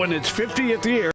in its 50th year.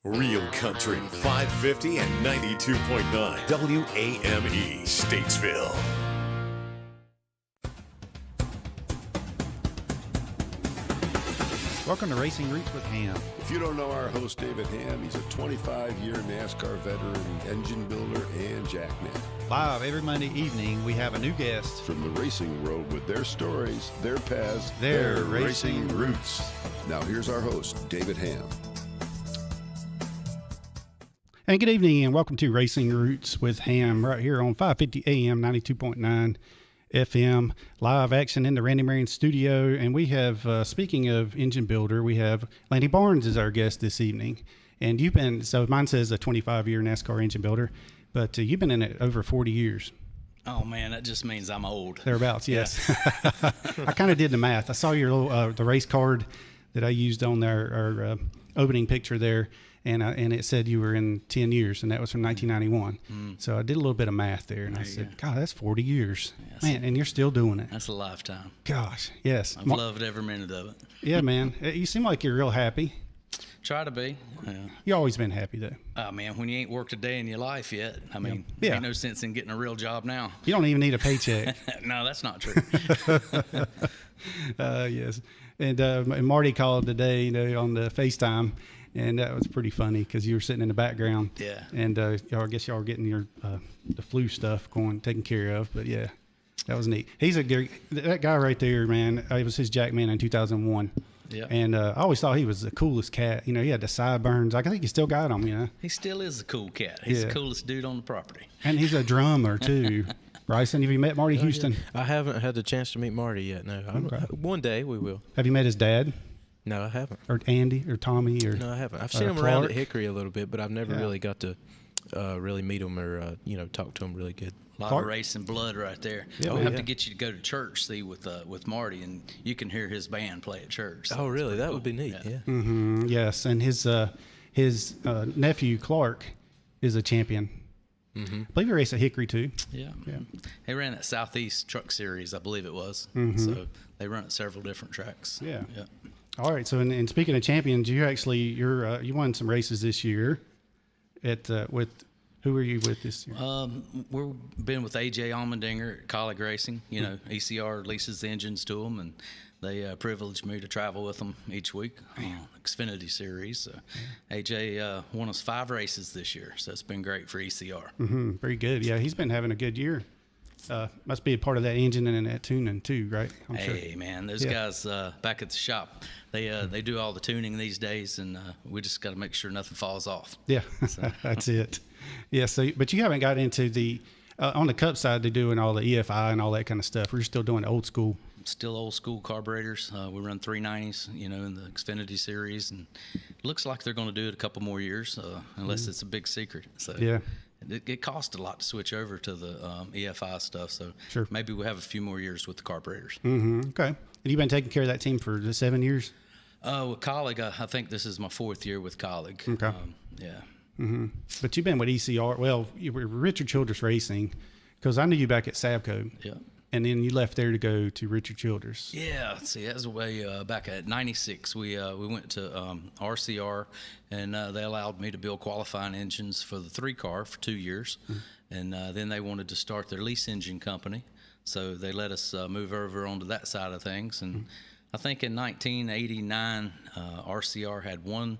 Real Country 550 and 92.9 WAME Statesville. Welcome to Racing Roots with Hamm. If you don't know our host, David Hamm, he's a 25-year NASCAR veteran, engine builder, and jackman. Live every Monday evening, we have a new guest From the racing world with their stories, their paths, their racing roots. Now here's our host, David Hamm. And good evening, and welcome to Racing Roots with Hamm, right here on 550 AM, 92.9 FM, live action in the Randy Marion studio. And we have, speaking of engine builder, we have Lanny Barnes as our guest this evening. And you've been, so mine says a 25-year NASCAR engine builder, but you've been in it over 40 years. Oh man, that just means I'm old. Thereabouts, yes. Yeah. I kind of did the math. I saw your little, the race card that I used on our opening picture there. And it said you were in 10 years, and that was from 1991. So I did a little bit of math there, and I said, God, that's 40 years. Yes. Man, and you're still doing it. That's a lifetime. Gosh, yes. I've loved every minute of it. Yeah, man. You seem like you're real happy. Try to be. Yeah. You've always been happy, though. Oh, man, when you ain't worked a day in your life yet, I mean, yeah. Ain't no sense in getting a real job now. You don't even need a paycheck. No, that's not true. Yes. And Marty called today, on the FaceTime. And that was pretty funny because you were sitting in the background. Yeah. And I guess y'all were getting your the flu stuff taken care of. But yeah, that was neat. That guy right there, man. I was his jackman in 2001. Yeah. And I always thought he was the coolest cat. He had the sideburns. I think he still got them. He still is a cool cat. He's the coolest dude on the property. And he's a drummer too. Bryson, have you met Marty Houston? I haven't had the chance to meet Marty yet. No. Okay. One day we will. Have you met his dad? No, I haven't. Or Andy or Tommy or no, I haven't. I've seen him around at Hickory a little bit, but I've never really got to really meet him or talk to him really good. A lot of racing blood right there. Yeah, we'll have to get you to go to church, with Marty, and you can hear his band play at church. So oh, really? That would be neat. Yeah. Mm-hmm. Yes, and his nephew Clark is a champion. Mm-hmm. I believe he raced at Hickory too. Yeah. He ran that Southeast Truck Series, I believe it was. Mm-hmm. So they run at several different tracks. Yeah. All right. So, and speaking of champions, you won some races this year. With who were you with this year? We've been with AJ Allmendinger at Kaulig Racing. ECR leases the engines to them, and they privileged me to travel with them each week on Xfinity Series. So AJ won us 5 races this year, so it's been great for ECR. Mm-hmm. Very good. Yeah, he's been having a good year. Must be a part of that engine and that tuning too, right? Hey, man, those guys back at the shop, they do all the tuning these days, and we just got to make sure nothing falls off. Yeah, so. That's it. Yeah, so but you haven't got into the on the Cup side. They're doing all the EFI and all that kind of stuff. We're still doing old school. Still old school carburetors. We run 390s, in the Xfinity Series, and it looks like they're going to do it a couple more years, unless it's a big secret. So yeah. It costs a lot to switch over to the EFI stuff, so sure. Maybe we'll have a few more years with the carburetors. Mm-hmm. Okay. And you've been taking care of that team for the 7 years? With Kaulig, I think this is my 4th year with Kaulig. Okay. Yeah. Mm-hmm. But you've been with ECR. Well, you were Richard Childress Racing, because I knew you back at Sabco. Yeah. And then you left there to go to Richard Childress. Yeah, see, that was way back at '96. We went to RCR, and they allowed me to build qualifying engines for the 3-car for 2 years. Mm-hmm. And then they wanted to start their lease engine company, so they let us move over onto that side of things. And I think in 1989, RCR had one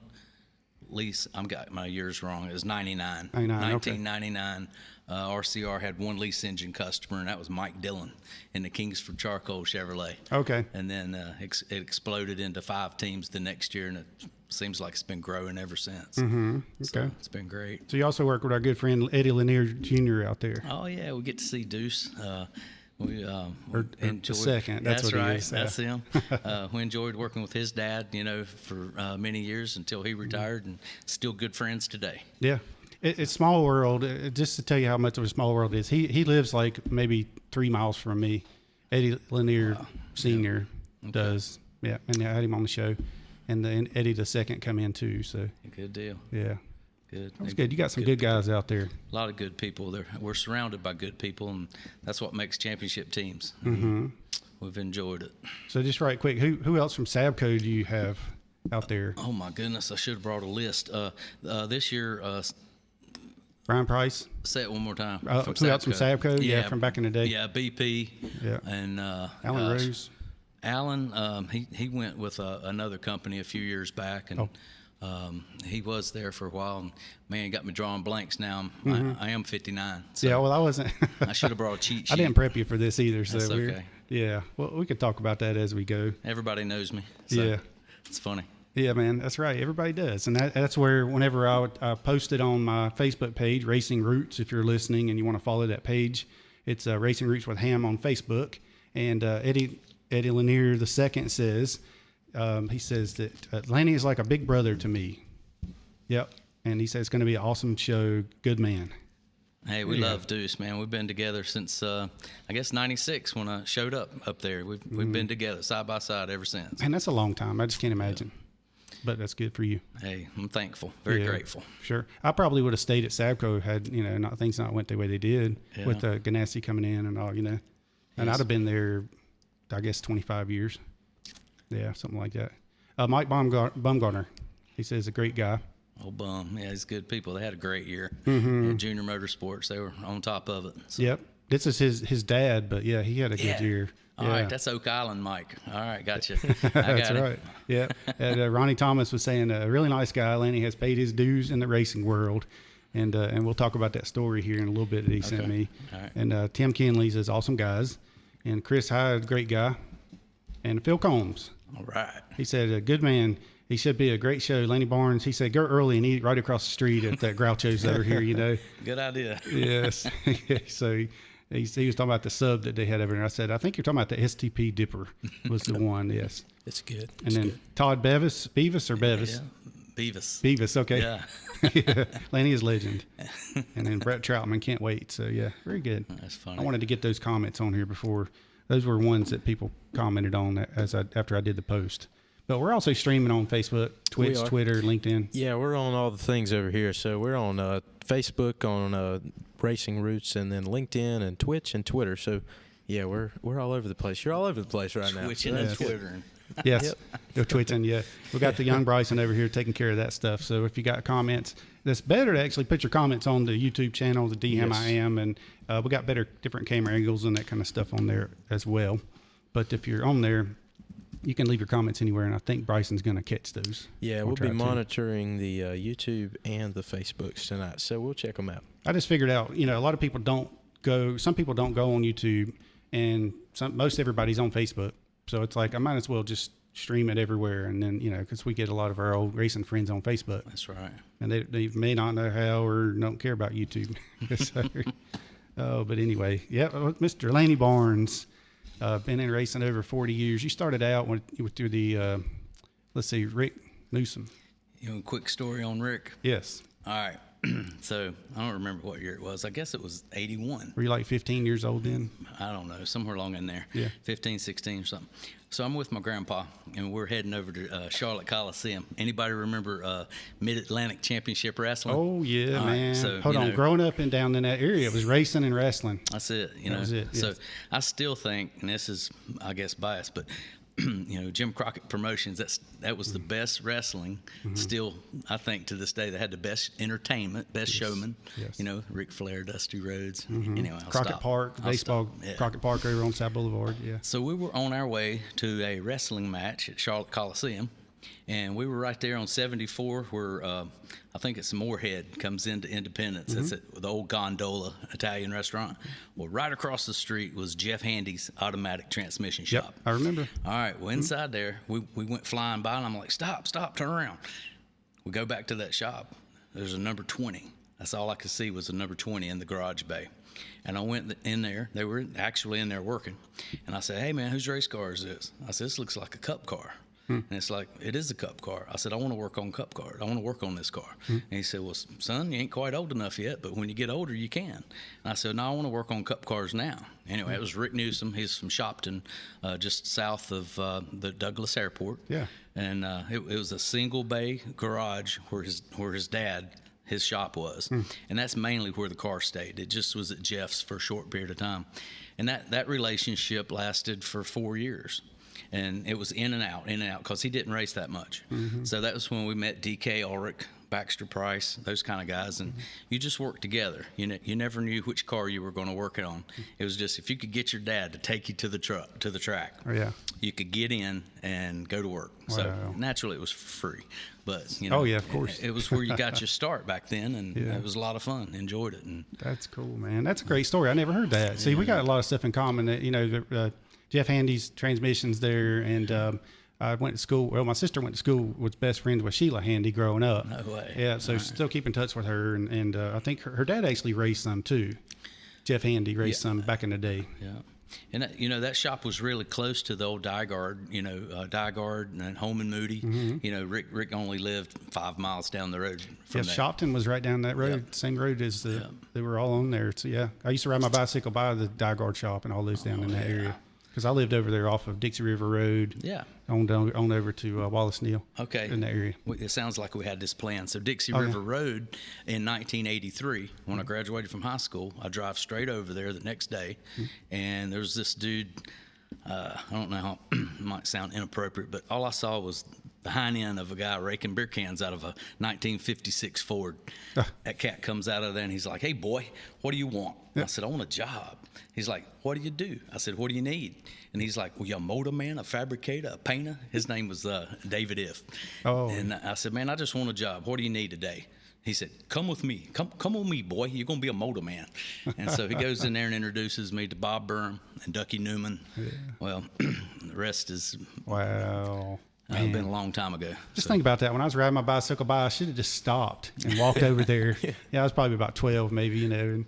lease. I've got my years wrong. It was 99. 1999. Okay. RCR had one lease engine customer, and that was Mike Dillon in the Kingsford Charcoal Chevrolet. Okay. And then it exploded into 5 teams the next year, and it seems like it's been growing ever since. Mm-hmm. Okay. So it's been great. So you also work with our good friend Eddie Lanier Jr. out there. Oh, yeah. We get to see Deuce. We or enjoyed, the second. That's what right. he is. That's him. We enjoyed working with his dad, for many years until he retired, and still good friends today. Yeah. It's small world. Just to tell you how much of a small world it is, he lives like maybe 3 miles from me. Eddie Lanier Sr. does. Yeah, and I had him on the show. And then Eddie the second come in too. So Good deal. yeah. Good. That's good. You got some good guys out there. A lot of good people. We're surrounded by good people, and that's what makes championship teams. We've enjoyed it. So just right quick, who else from Sabco do you have out there? Oh my goodness, I should have brought a list. This year, Brian Price. say it one more time. Who else from Sabco? Yeah, from back in the day. Yeah, BP. Yeah. And Alan Rose. Alan, he went with another company a few years back, and he was there for a while. And man, got me drawing blanks now. I am 59. So Yeah, well, I wasn't. I should have brought a cheat sheet. I didn't prep you for this either, so That's we're okay. yeah. Well, we could talk about that as we go. Everybody knows me. So Yeah. it's funny. Yeah, man, that's right. Everybody does, and that's where whenever I post it on my Facebook page, Racing Roots. If you're listening and you want to follow that page, it's Racing Roots with Hamm on Facebook. And Eddie Lanier II says, he says that Lanny is like a big brother to me. Yep, and he says it's going to be an awesome show. Good man. Hey, we love Deuce, man. We've been together since I guess '96 when I showed up there. We've been together side by side ever since. And that's a long time. I just can't imagine. But that's good for you. Hey, I'm thankful, very grateful. Sure. I probably would have stayed at Sabco had, things not went the way they did with Ganassi coming in and all, And I'd have been there, I guess, 25 years. Yeah, something like that. Mike Bumgarner, he says a great guy. Oh, Bum. Yeah, he's good people. They had a great year. At Junior Motorsports, they were on top of it. So. Yep. This is his dad, but yeah, he had a good year. All right, that's Oak Island Mike. All right, gotcha. That's right. Yeah. And Ronnie Thomas was saying a really nice guy. Lanny has paid his dues in the racing world. And we'll talk about that story here in a little bit that he sent me. All right. And Tim Kinley says awesome guys. And Chris Hyde, great guy. And Phil Combs. All right. He said, a good man. He should be a great show. Lanny Barnes, he said, go early and eat right across the street at that Groucho's over here, Good idea. Yes. So he was talking about the sub that they had over there. I said, I think you're talking about the STP Dipper was the one, yes. It's good. And then Todd Bevis or Bevis? Yeah. Beavis, okay. Yeah. Yeah. Lanny is legend. And then Brett Troutman, can't wait. So, yeah, very good. That's funny. I wanted to get those comments on here before. Those were ones that people commented on after I did the post. But we're also streaming on Facebook, Twitch, Twitter, LinkedIn. Yeah, we're on all the things over here. So we're on Facebook, on Racing Roots, and then LinkedIn and Twitch and Twitter. So, yeah, we're all over the place. You're all over the place right now. Twitching and Twittering. Yes, Go twitching. Yeah, we got the young Bryson over here taking care of that stuff. So if you got comments, that's better to actually put your comments on the YouTube channel, the DHammiam, and we got different camera angles and that kind of stuff on there as well. But if you're on there, you can leave your comments anywhere, and I think Bryson's going to catch those. Yeah, we'll be monitoring the YouTube and the Facebooks tonight, so we'll check them out. I just figured out, a lot of people don't go. Some people don't go on YouTube, and most everybody's on Facebook. So it's like I might as well just stream it everywhere, and then because we get a lot of our old racing friends on Facebook. That's right. And they may not know how or don't care about YouTube. But anyway, yeah, Mr. Lanny Barnes, been in racing over 40 years. You started out through the Rick Newsome. Quick story on Rick. Yes. All right. So I don't remember what year it was. I guess it was 81. Were you like 15 years old then? I don't know, somewhere along in there. Yeah. 15, 16 or something. So I'm with my grandpa, and we're heading over to Charlotte Coliseum. Anybody remember Mid-Atlantic Championship Wrestling? Oh, yeah, man. Right, so, Hold on. Growing up and down in that area, it was racing and wrestling. That's it. That was it, yes. So I still think, and this is, I guess, biased, but Jim Crockett Promotions, that was the best wrestling. Still, I think to this day, they had the best entertainment, best showman. Yes. Ric Flair, Dusty Rhodes. Anyway, I'll Crockett stop. Park, I'll baseball, stop. Yeah. Crockett Park over on South Boulevard. Yeah. So we were on our way to a wrestling match at Charlotte Coliseum, and we were right there on 74 where I think it's Moorhead comes into Independence. That's at the old Gondola Italian restaurant. Well, right across the street was Jeff Handy's automatic transmission shop. Yep, I remember. All right, well, inside there, we went flying by, and I'm like, stop, turn around. We go back to that shop. There's a number 20 That's all I could see was a number 20 in the garage bay. And I went in there. They were actually in there working. And I said, hey, man, whose race car is this? I said, this looks like a cup car. And it's like, it is a cup car. I said, I want to work on cup car. I want to work on this car. And he said, well, son, you ain't quite old enough yet, but when you get older, you can. And I said, no, I want to work on cup cars now. Anyway, it was Rick Newsome. He's from Shopton, just south of the Douglas Airport. Yeah. And it was a single bay garage where his dad, his shop was. And that's mainly where the car stayed. It just was at Jeff's for a short period of time. And that relationship lasted for 4 years. And it was in and out, because he didn't race that much. So that was when we met DK Ulrich, Baxter Price, those kind of guys. And you just worked together. You never knew which car you were going to work it on. It was just, if you could get your dad to take you to the track, you could get in and go to work. Wow. So naturally it was free. But, oh, yeah, of course. It was where you got your start back then, and it was a lot of fun. Enjoyed it. And that's cool, man. That's a great story. I never heard that. See, we got a lot of stuff in common. That, Jeff Handy's transmissions there, and I went to school. Well, my sister went to school, was best friends with Sheila Handy growing up. No way. Yeah, so still keep in touch with her, and I think her dad actually raced some too. Jeff Handy raced some back in the day. Yeah. And that shop was really close to the old Diegard, Diegard and Home and Moody. Rick only lived 5 miles down the road from there. Shopton was right down that road, same road as they were all on there. So yeah, I used to ride my bicycle by the Diegard shop and all those down in that area. Because I lived over there off of Dixie River Road. Yeah. On over to Wallace Neal. Okay. In that area. It sounds like we had this plan. So Dixie River Road in 1983, when I graduated from high school, I drive straight over there the next day, and there's this dude. I don't know how it might sound inappropriate, but all I saw was the hind end of a guy raking beer cans out of a 1956 Ford. That cat comes out of there, and he's like, hey, boy, what do you want? I said, I want a job. He's like, what do you do? I said, what do you need? And he's like, well, you're a motor man, a fabricator, a painter? His name was David If. Oh. And I said, man, I just want a job. What do you need today? He said, come with me. Come with me, boy. You're going to be a motor man. And so he goes in there and introduces me to Bob Burnham and Ducky Newman. Yeah. Well, the rest is... Wow. It's been a long time ago. Just think about that. When I was riding my bicycle by, I should have just stopped and walked over there. I was probably about 12 maybe, and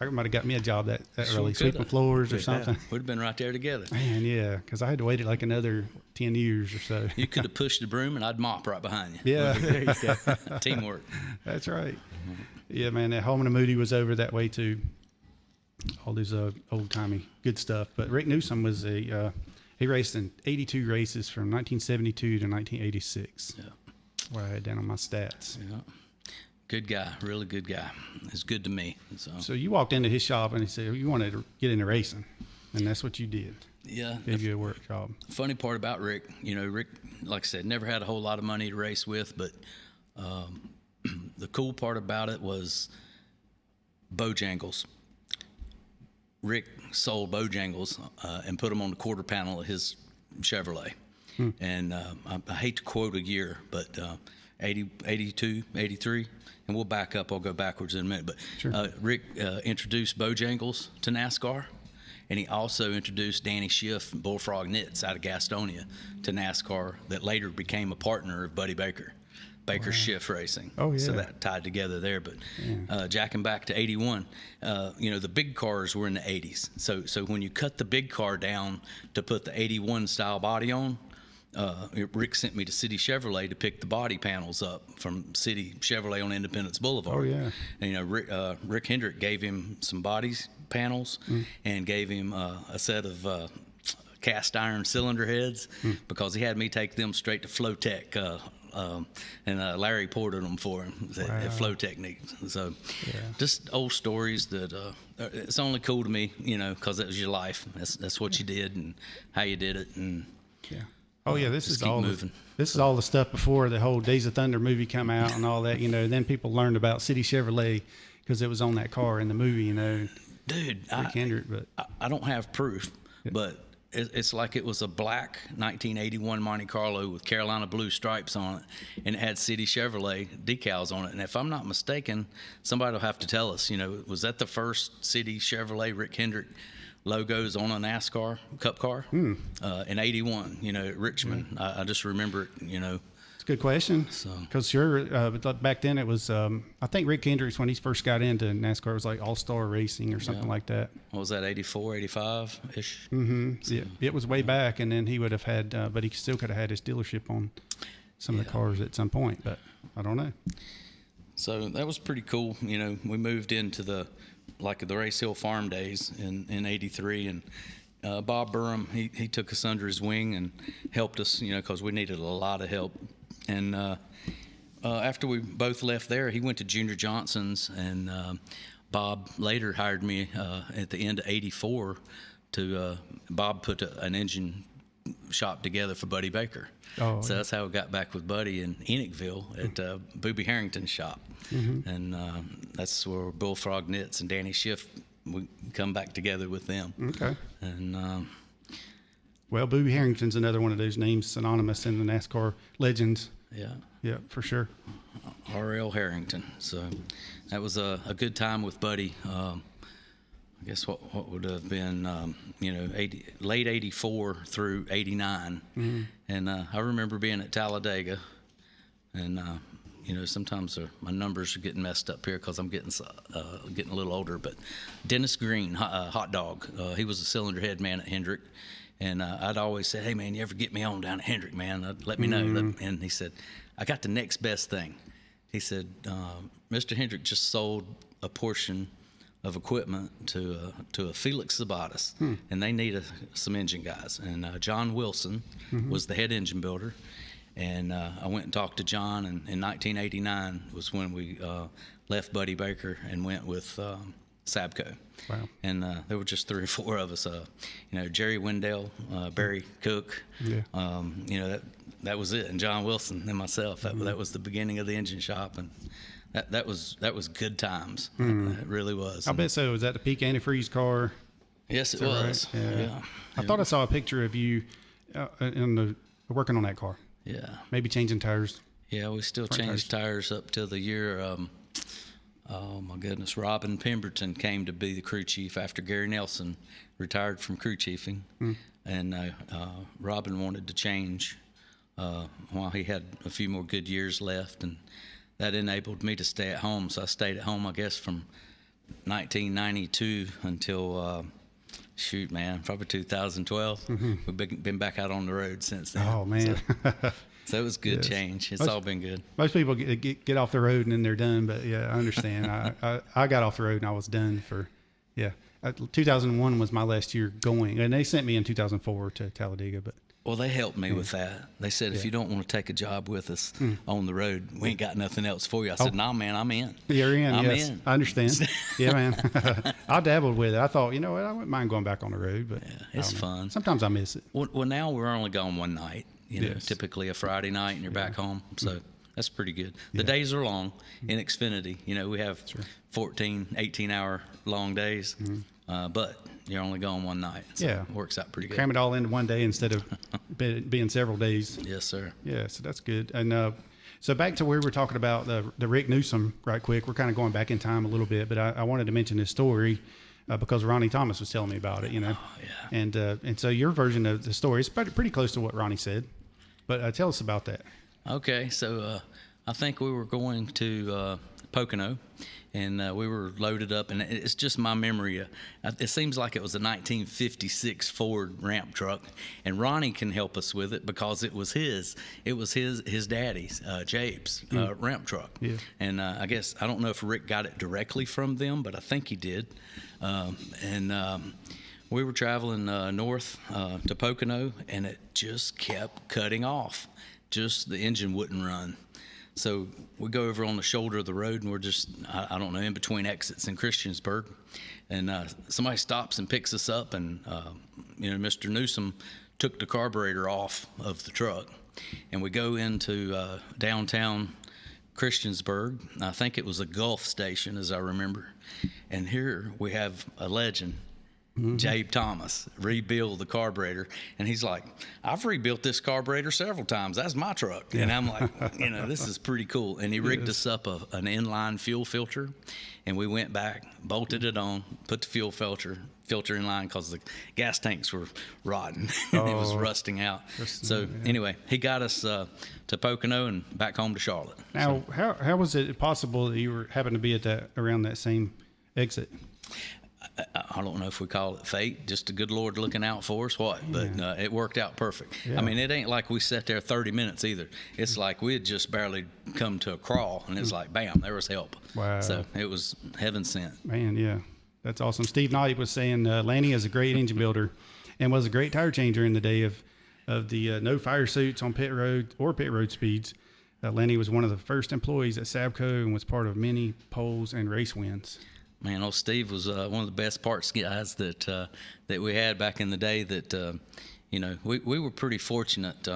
I might have got me a job that early, sweeping floors or something. We'd have been right there together. Man, yeah, because I had to wait like another 10 years or so. You could have pushed the broom, and I'd mop right behind you. Yeah. There you go. Teamwork. That's right. Yeah, man, that Home and Moody was over that way too. All these old-timey good stuff. But Rick Newsome was he raced in 82 races from 1972 to 1986. Yeah. What I had down on my stats. Yeah. Good guy, really good guy. It's good to me. So you walked into his shop and he said, you wanted to get into racing, and that's what you did. Yeah. Gave you a work job. Funny part about Rick, Rick, like I said, never had a whole lot of money to race with, but the cool part about it was Bojangles. Rick sold Bojangles and put them on the quarter panel of his Chevrolet. And I hate to quote a year, but 82, 83, and we'll back up. I'll go backwards in a minute. But sure. Rick introduced Bojangles to NASCAR, and he also introduced Danny Schiff and Bullfrog Knits out of Gastonia to NASCAR that later became a partner of Buddy Baker. Baker Schiff Racing. Oh, yeah. So that tied together there. But jacking back to 81, the big cars were in the 80s. So when you cut the big car down to put the 81 style body on, Rick sent me to City Chevrolet to pick the body panels up from City Chevrolet on Independence Boulevard. Oh, yeah. And, Rick Hendrick gave him some bodies panels and gave him a set of cast iron cylinder heads because he had me take them straight to Flowtech. And Larry ported them for him at Flow Technique. So just old stories that it's only cool to me, because that was your life. That's what you did and how you did it. And this is all the stuff before the whole Days of Thunder movie come out and all that. Then people learned about City Chevrolet because it was on that car in the movie. Dude, Rick Hendrick, but I don't have proof, but it's like it was a black 1981 Monte Carlo with Carolina blue stripes on it, and it had City Chevrolet decals on it. And if I'm not mistaken, somebody will have to tell us, was that the first City Chevrolet Rick Hendrick logos on a NASCAR Cup car? In 81, at Richmond. I just remember it, It's good question. So Because but back then it was, I think Rick Hendricks, when he first got into NASCAR, was like All-Star Racing or something like that. what was that, 84, 85-ish? Mm-hmm. So, yeah, it was way back, and then he would have had, but he still could have had his dealership on some of the cars at some point, but I don't know. So that was pretty cool. You know, we moved into the Race Hill Farm days in 83, and Bob Burham, he took us under his wing and helped us, you know, because we needed a lot of help. And after we both left there, he went to Junior Johnson's, and Bob later hired me at the end of 84 to Bob put an engine shop together for Buddy Baker. So that's how we got back with Buddy in Enochville at Booby Harrington's shop. And that's where Bullfrog Knits and Danny Schiff, we come back together with them. Okay. And well, Booby Harrington's another one of those names synonymous in the NASCAR legends. Yeah, for sure. R.L. Harrington. So that was a good time with Buddy. I guess what would have been, late 84 through 89. And I remember being at Talladega, and, sometimes my numbers are getting messed up here because I'm getting a little older. But Dennis Green, Hot Dog, he was a cylinder head man at Hendrick. And I'd always say, hey, man, you ever get me on down at Hendrick, man? Let me know. And he said, I got the next best thing. He said, Mr. Hendrick just sold a portion of equipment to a Felix Sabatis, and they need some engine guys. And John Wilson was the head engine builder, and I went and talked to John, and in 1989 was when we left Buddy Baker and went with Sabco. Wow. And there were just 3 or 4 of us, Jerry Wendell, Barry Cook, that was it, and John Wilson and myself. That was the beginning of the engine shop, and that was good times. It really was. I bet so. Was that the Peak antifreeze car? Yes, it was. Right? Yeah. I thought I saw a picture of you working on that car. Yeah. Maybe changing tires. Yeah, we still changed tires up till the year. Oh my goodness, Robin Pemberton came to be the crew chief after Gary Nelson retired from crew chiefing, and Robin wanted to change while he had a few more good years left, and that enabled me to stay at home. So I stayed at home, I guess, from 1992 until, probably 2012. We've been back out on the road since then. Oh, man. So it was good change. It's all been good. Most people get off the road and then they're done, but yeah, I understand. I got off the road and I was done for, 2001 was my last year going, and they sent me in 2004 to Talladega, but. Well, they helped me with that. They said, if you don't want to take a job with us on the road, we ain't got nothing else for you. I said, nah, man, I'm in. You're in, I'm yes. in. I understand. Yeah, man. I dabbled with it. I thought, you know what, I wouldn't mind going back on the road, but it's fun. Sometimes I miss it. Well, now we're only gone one night, typically a Friday night, and you're back home. So that's pretty good. The days are long in Xfinity. We have 14, 18-hour long days, but you're only gone one night. So it works out pretty good. Cram it all into one day instead of being several days. Yes, sir. Yeah, so that's good. And so back to where we're talking about the Rick Newsome right quick. We're kind of going back in time a little bit, but I wanted to mention this story because Ronnie Thomas was telling me about it, Oh, yeah. And so your version of the story is pretty close to what Ronnie said, but tell us about that. Okay, so I think we were going to Pocono, and we were loaded up, and it's just my memory. It seems like it was a 1956 Ford ramp truck, and Ronnie can help us with it because it was his daddy's, Jabe's ramp truck. Yeah. And I guess, I don't know if Rick got it directly from them, but I think he did. We were traveling north to Pocono, and it just kept cutting off. Just the engine wouldn't run. So we go over on the shoulder of the road, and we're just, I don't know, in between exits in Christiansburg. And somebody stops and picks us up, and, Mr. Newsome took the carburetor off of the truck. And we go into downtown Christiansburg. I think it was a Gulf station, as I remember. And here we have a legend Jabe Thomas, rebuild the carburetor. And he's like, I've rebuilt this carburetor several times. That's my truck. And I'm like, this is pretty cool. And he rigged us up an inline fuel filter. And we went back, bolted it on, put the fuel filter in line because the gas tanks were rotten. It was rusting out. So anyway, he got us to Pocono and back home to Charlotte. Now, how was it possible that you happened to be at around that same exit? I don't know if we call it fate, just the good Lord looking out for us, but it worked out perfect. Yeah. I mean, it ain't like we sat there 30 minutes either. It's like we had just barely come to a crawl, and it's like, bam, there was help. Wow. So it was heaven sent. Man, yeah, that's awesome. Steve Knight was saying Lanny is a great engine builder and was a great tire changer in the day of the no fire suits on pit road or pit road speeds. Lanny was one of the first employees at Sabco and was part of many poles and race wins. Man, old Steve was one of the best parts guys that we had back in the day. That we were pretty fortunate.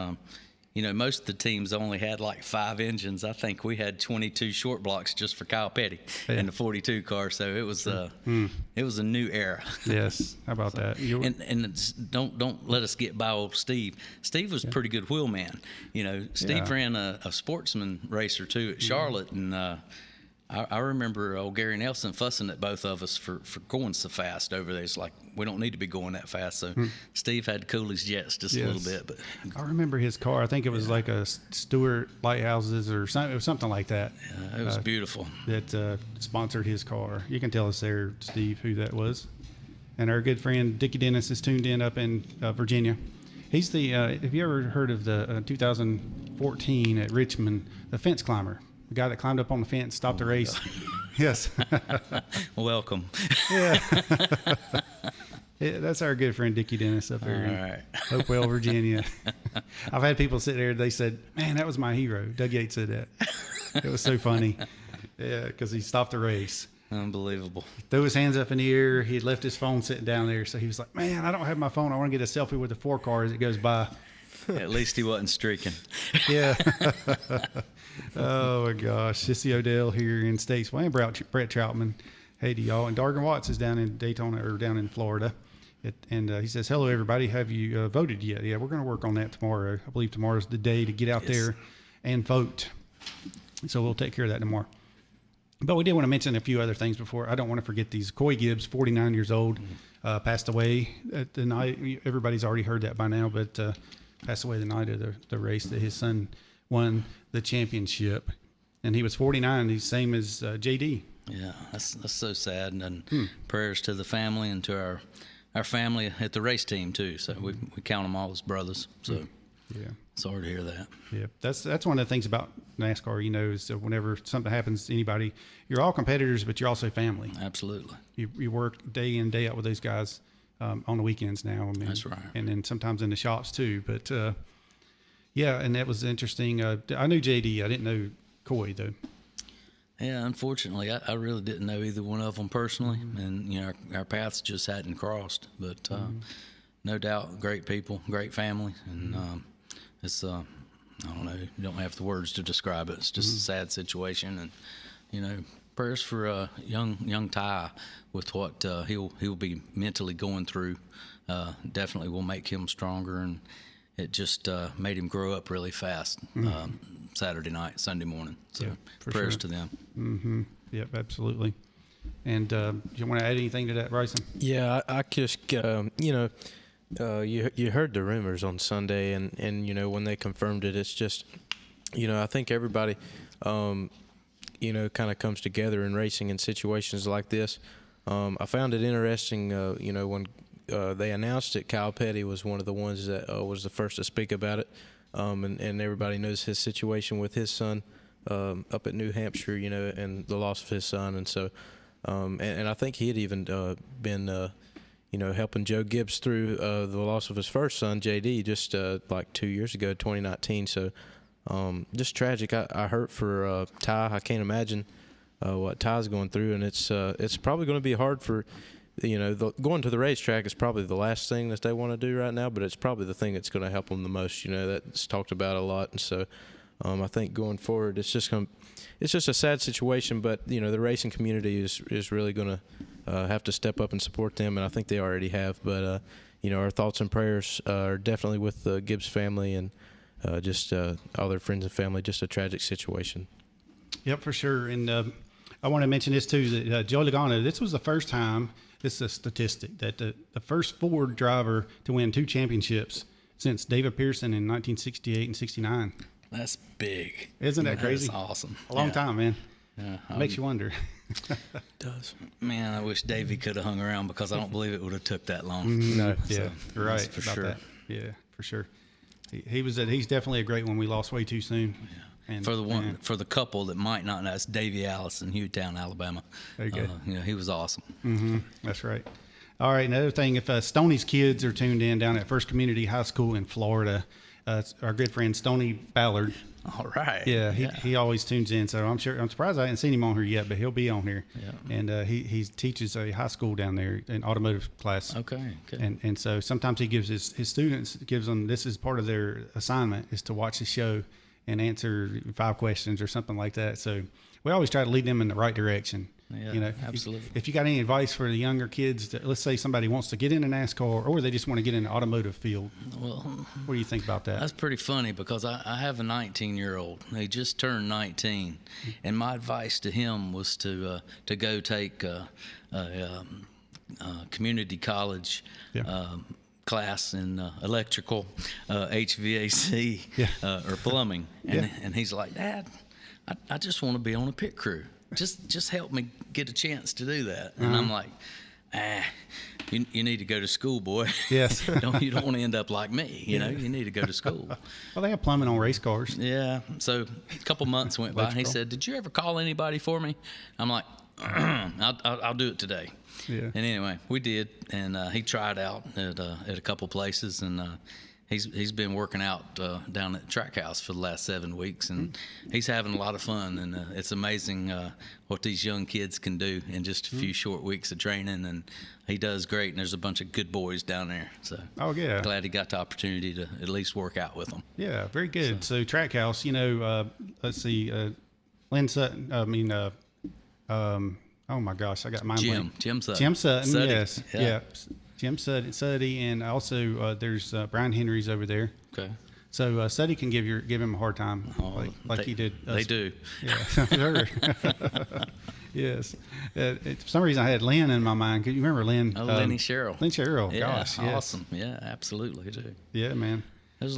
Most of the teams only had like 5 engines. I think we had 22 short blocks just for Kyle Petty and the 42 car. So it was it was a new era. Yes, how about that? And don't let us get by old Steve. Steve was a pretty good wheelman. Steve ran a sportsman racer too at Charlotte, and I remember old Gary Nelson fussing at both of us for going so fast over there. It's like, we don't need to be going that fast. So Steve had to cool his jets just a little bit. But I remember his car. I think it was like a Stewart Lighthouses or something. It was something like that. It was beautiful. That sponsored his car. You can tell us there, Steve, who that was. And our good friend Dickie Dennis is tuned in up in Virginia. He's the, have you ever heard of the 2014 at Richmond, the fence climber? The guy that climbed up on the fence, stopped the race. Yes. Welcome. Yeah. Yeah, that's our good friend Dickie Dennis up there in Hopewell, Virginia. I've had people sit there, they said, man, that was my hero. Doug Yates said that. It was so funny. Yeah, because he stopped the race. Unbelievable. Threw his hands up in the air. He had left his phone sitting down there. So he was like, man, I don't have my phone. I want to get a selfie with the 4 car as it goes by. At least he wasn't streaking. Yeah. Oh, my gosh. Sissy Odell here in Statesville and Brett Troutman. Hey to y'all. And Dargan Watts is down in Daytona or down in Florida. He says, hello, everybody. Have you voted yet? Yeah, we're going to work on that tomorrow. I believe tomorrow's the day to get out there and vote. So we'll take care of that tomorrow. But we did want to mention a few other things before. I don't want to forget these. Coy Gibbs, 49 years old, passed away at the night. Everybody's already heard that by now, but passed away the night of the race that his son won the championship. And he was 49. He's same as JD. Yeah, that's so sad. And prayers to the family and to our family at the race team too. So we count them all as brothers. So yeah, sorry to hear that. Yeah, that's one of the things about NASCAR. Is whenever something happens to anybody, you're all competitors, but you're also family. Absolutely. You work day in, day out with those guys on the weekends now. I mean, that's right. And then sometimes in the shops too. But yeah, and that was interesting. I knew JD. I didn't know Coy though. Yeah, unfortunately, I really didn't know either one of them personally, and our paths just hadn't crossed. But no doubt, great people, great family, and it's I don't know, you don't have the words to describe it. It's just a sad situation, and prayers for young Ty with what he'll be mentally going through. Definitely will make him stronger, and it just made him grow up really fast. Saturday night, Sunday morning. So prayers to them. Mm-hmm. Yep, absolutely. And do you want to add anything to that, Bryson? Yeah, I just, you heard the rumors on Sunday, and when they confirmed it, it's just, I think everybody, kind of comes together in racing in situations like this. I found it interesting, when they announced it, Kyle Petty was one of the ones that was the first to speak about it. And everybody knows his situation with his son up at New Hampshire, and the loss of his son. And so, and I think he had even been, helping Joe Gibbs through the loss of his first son, JD, just like 2 years ago, 2019. So just tragic. I hurt for Ty. I can't imagine what Ty's going through. And it's probably going to be hard for going to the racetrack is probably the last thing that they want to do right now, but it's probably the thing that's going to help them the most. That's talked about a lot, and so I think going forward, it's just a sad situation. But the racing community is really going have to step up and support them, and I think they already have. But our thoughts and prayers are definitely with the Gibbs family and just all their friends and family. Just a tragic situation. Yep, for sure. And I want to mention this too, that Joe Logano, this was the first time, this is a statistic, that the first Ford driver to win 2 championships since David Pearson in 1968 and 69. That's big. Isn't that crazy? That's awesome. A long time, man. Yeah, It makes you wonder. It does. Man, I wish Davey could have hung around because I don't believe it would have took that long. No, So, yeah, you're right. for about sure. that. Yeah, for sure. He's definitely a great one. We lost way too soon. Yeah. And For the couple that might not know, it's Davey Allison, Hewtown, Alabama. There you go. He was awesome. Mm-hmm. That's right. All right. Another thing, if Stoney's kids are tuned in down at First Community High School in Florida, it's our good friend Stoney Ballard. All right. Yeah, he always tunes in. So I'm surprised I haven't seen him on here yet, but he'll be on here. Yeah. And he teaches a high school down there, an automotive class. Okay. And so sometimes he gives his students, this is part of their assignment, is to watch the show and answer 5 questions or something like that. So we always try to lead them in the right direction. Yeah, absolutely. If you got any advice for the younger kids, let's say somebody wants to get into NASCAR or they just want to get in the automotive field, Well, what do you think about that? that's pretty funny because I have a 19-year-old. He just turned 19, and my advice to him was to go take a community college class in electrical, HVAC, or plumbing. And he's like, Dad, I just want to be on a pit crew. Just help me get a chance to do that. And I'm like, you need to go to school, boy. Yes. You don't want to end up like me. You know, you need to go to school. Well, they have plumbing on race cars. Yeah. So a couple months went by, and he said, "Did you ever call anybody for me?" I'm like, I'll do it today. Yeah. And anyway, we did, and he tried out at a couple places, and he's been working out down at the track house for the last 7 weeks, and he's having a lot of fun. And it's amazing what these young kids can do in just a few short weeks of training. And he does great. And there's a bunch of good boys down there. So glad he got the opportunity to at least work out with them. Yeah, very good. So track house, let's see, Lynn Sutton. Oh my gosh, I got my Jim Sutton. Jim Sutton. Sutty. Yes, Yeah. Jim Suddy, and also there's Brian Henry's over there. Okay. So Suddy can give him a hard time, like he did. They do. Yeah, sure. Yes. For some reason, I had Lynn in my mind. Can you remember Lynn? Oh, Lenny Sherrill. Lynn Sherrill. Yeah, Gosh, yes. awesome. Yeah, absolutely too. Yeah, man. There's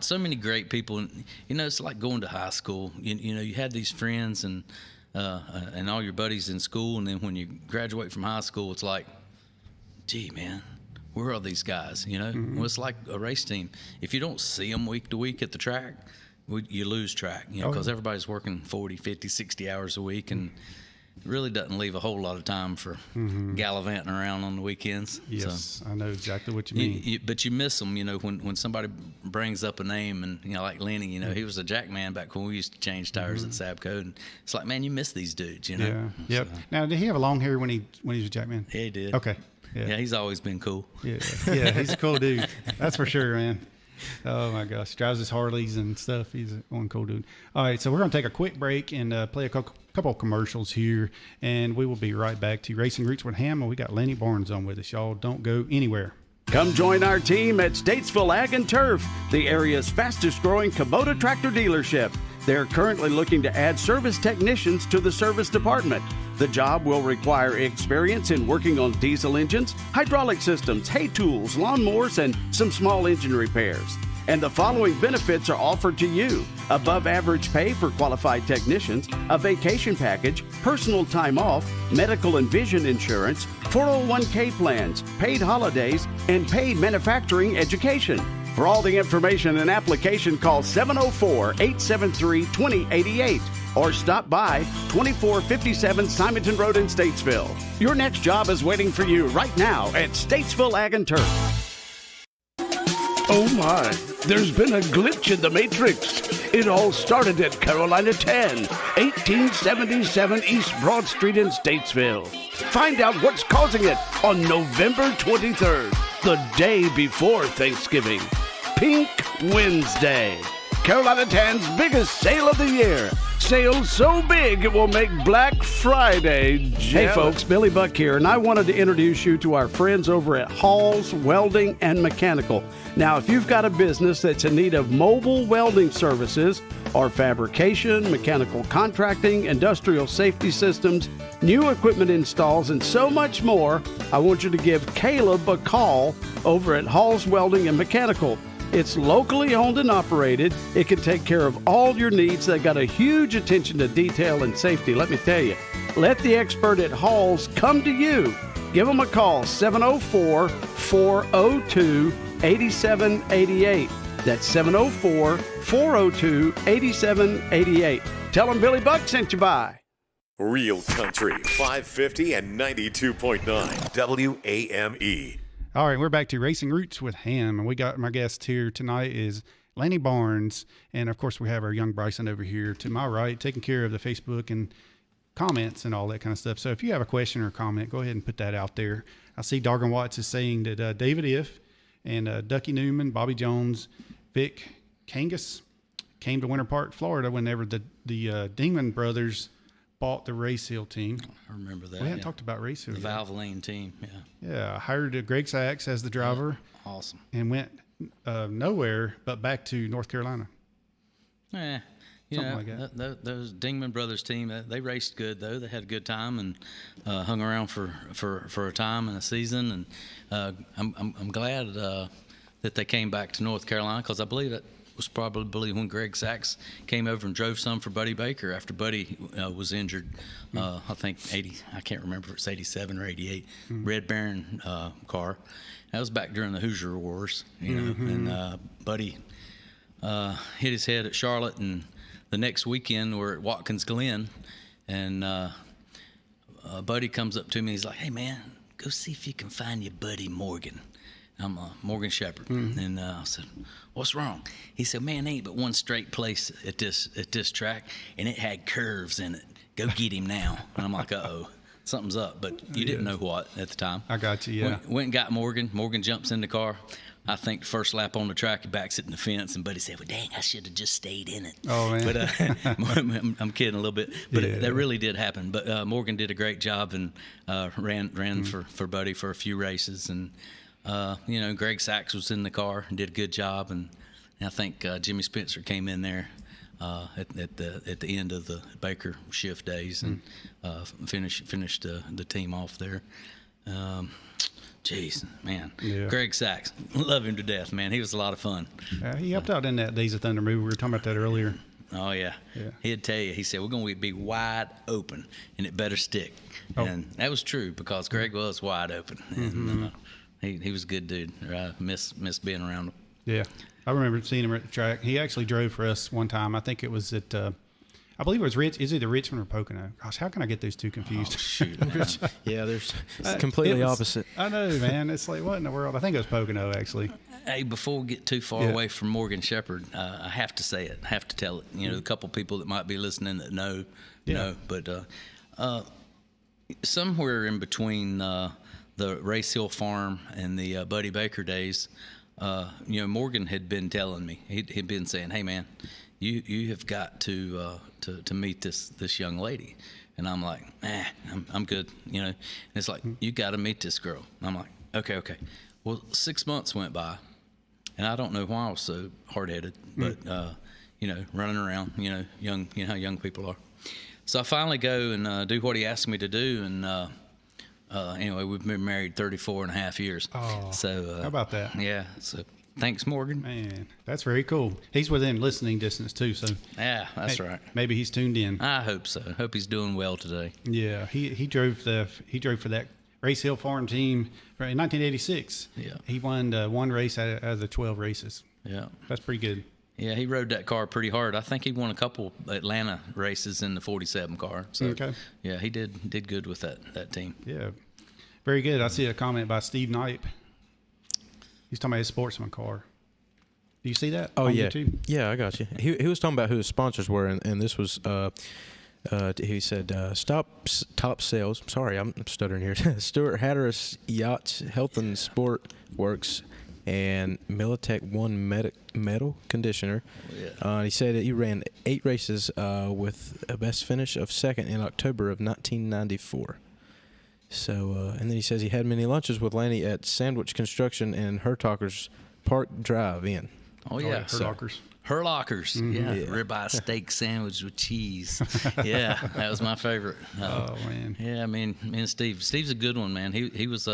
so many great people, and it's like going to high school. You had these friends and all your buddies in school, and then when you graduate from high school, it's like, gee, man, where are these guys? Well, it's like a race team. If you don't see them week to week at the track, you lose track, because everybody's working 40, 50, 60 hours a week, and it really doesn't leave a whole lot of time for gallivanting around on the weekends. Yes, so, I know exactly what you mean. But you miss them, when somebody brings up a name, and, like Lenny, he was a jack man back when we used to change tires at Sabco, and it's like, man, you miss these dudes, Yeah, yep. So. Now, did he have a long hair when he was a jack man? Yeah, he did. Okay. Yeah, he's always been cool. Yeah, he's a cool dude. That's for sure, man. Oh my gosh, drives his Harleys and stuff. He's one cool dude. All right, so we're gonna take a quick break and play a couple of commercials here, and we will be right back to Racing Roots with Hamm. And we got Lanny Barnes on with us. Y'all don't go anywhere. Come join our team at Statesville Ag and Turf, the area's fastest growing Kubota tractor dealership. They're currently looking to add service technicians to the service department. The job will require experience in working on diesel engines, hydraulic systems, hay tools, lawnmowers, and some small engine repairs. And the following benefits are offered to you: above average pay for qualified technicians, a vacation package, personal time off, medical and vision insurance, 401k plans, paid holidays, and paid manufacturing education. For all the information and application, call 704-873-2088 or stop by 2457 Simonton Road in Statesville. Your next job is waiting for you right now at Statesville Ag and Turf. Oh my, there's been a glitch in the Matrix. It all started at Carolina 10, 1877 East Broad Street in Statesville. Find out what's causing it on November 23rd, the day before Thanksgiving. Pink Wednesday. Carolina 10's biggest sale of the year. sales so big it will make Black Friday jealous. Hey folks, Billy Buck here, and I wanted to introduce you to our friends over at Hall's Welding and Mechanical. Now, if you've got a business that's in need of mobile welding services or fabrication, mechanical contracting, industrial safety systems, new equipment installs, and so much more, I want you to give Caleb a call over at Hall's Welding and Mechanical. It's locally owned and operated. It can take care of all your needs. They got a huge attention to detail and safety, let me tell you. Let the expert at Hall's come to you. Give them a call, 704-402-8788. That's 704-402-8788. Tell them Billy Buck sent you by. Real Country 550 and 92.9 WAME. All right, we're back to Racing Roots with Hamm, and we got my guest here tonight is Lanny Barnes, and of course we have our young Bryson over here to my right, taking care of the Facebook and comments and all that kind of stuff. So if you have a question or a comment, go ahead and put that out there. I see Dargan Watts is saying that David If and Ducky Newman, Bobby Jones, Vic Kangas came to Winter Park, Florida whenever the Dingman brothers bought the Race Hill team. I remember that. We hadn't talked about Race Hill The yet. Valvoline team, yeah. Yeah, I hired Greg Sachs as the driver. Yeah, awesome. And went nowhere but back to North Carolina. Yeah, Something like that. Those Dingman brothers team, they raced good though. They had a good time and hung around for a time in a season. And I'm glad that they came back to North Carolina, because I believe that was probably when Greg Sachs came over and drove some for Buddy Baker after Buddy was injured. I think I can't remember if it's 87 or 88, Red Baron car. That was back during the Hoosier Wars, you know, and Buddy hit his head at Charlotte, and the next weekend we're at Watkins Glen, and Buddy comes up to me, he's like, "Hey man, go see if you can find your buddy Morgan." I'm Morgan Shepherd, and I said, "What's wrong?" He said, "Man, there ain't but one straight place at this track, and it had curves in it. Go get him now." And I'm like, "Uh-oh, something's up." But you didn't know what at the time. I got you, yeah. Went and got Morgan. Morgan jumps in the car. I think the first lap on the track, he backs it in the fence, and Buddy said, "Well, dang, I should have just stayed in it." Oh, man. But I'm kidding a little bit. But that really did happen. But Morgan did a great job and ran for Buddy for a few races. And, you know, Greg Sachs was in the car and did a good job. And I think Jimmy Spencer came in there at the end of the Baker shift days and finished the team off there. Jeez, man. Yeah. Greg Sachs, love him to death, man. He was a lot of fun. He helped out in that Days of Thunder movie. We were talking about that earlier. Oh, yeah. He'd tell you, he said, "We're going to be wide open, and it better stick." And that was true, because Greg was wide open. And he was a good dude. I miss being around him. Yeah. I remember seeing him at the track. He actually drove for us one time. I think it was at I believe it was is either Richmond or Pocono. Gosh, how can I get those two confused? Oh, shoot, yeah, it's completely opposite. I know, man. It's like, what in the world? I think it was Pocono, actually. Hey, before we get too far away from Morgan Shepherd, I have to say it. I have to tell it. You know, a couple people that might be listening that know. But somewhere in between the Race Hill Farm and the Buddy Baker days, you know, Morgan had been telling me, he'd been saying, "Hey, man, you have got to meet this young lady." And I'm like, I'm good, you know. And it's like, "You got to meet this girl." And I'm like, okay. Well, 6 months went by, and I don't know why I was so hard-headed, but you know, running around, you know how young people are. So I finally go and do what he asked me to do, and anyway, we've been married 34 and a half years. Oh, so how about that? Yeah. So thanks, Morgan. Man, that's very cool. He's within listening distance too, so yeah, that's right. Maybe he's tuned in. I hope so. Hope he's doing well today. Yeah, he drove for that Race Hill Farm team in 1986. Yeah, he won one race out of the 12 races. Yeah, that's pretty good. Yeah, he rode that car pretty hard. I think he won a couple Atlanta races in the 47 car. So, yeah, he did good with that team. Yeah, very good. I see a comment by Steve Knipe. He's talking about his sportsman car. Do you see that? Oh, on yeah. YouTube? Yeah, I got you. He was talking about who his sponsors were, and this was he said top sales. Sorry, I'm stuttering here. Stuart Hatteras Yachts, Health and Sport Works, and Militech 1 metal conditioner. He said that he ran 8 races with a best finish of 2nd in October of 1994. So, and then he says he had many lunches with Lanny at Sandwich Construction and Hertalkers Park Drive-In. Oh, yeah. Herlockers. Yeah. Ribeye steak sandwich with cheese. Yeah, that was my favorite. Oh, man. Yeah, I mean, Steve's a good one, man. He was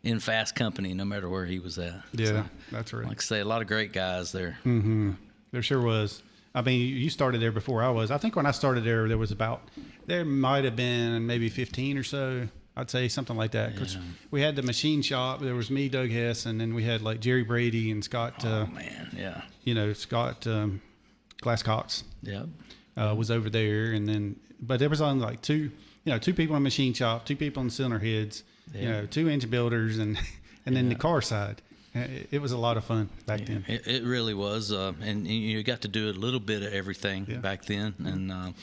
in fast company no matter where he was at. Yeah, so, that's right. Like I say, a lot of great guys there. Mm-hmm. There sure was. I mean, you started there before I was. I think when I started there there might have been maybe 15 or so. I'd say something like that. Because we had the machine shop. There was me, Doug Hess, and then we had like Jerry Brady and Scott. Scott Glasscox. Yeah. Was over there, and then but there was only like two people in the machine shop, 2 people in cylinder heads, 2 engine builders, and then the car side. It was a lot of fun back then. It really was, and you got to do a little bit of everything back then, and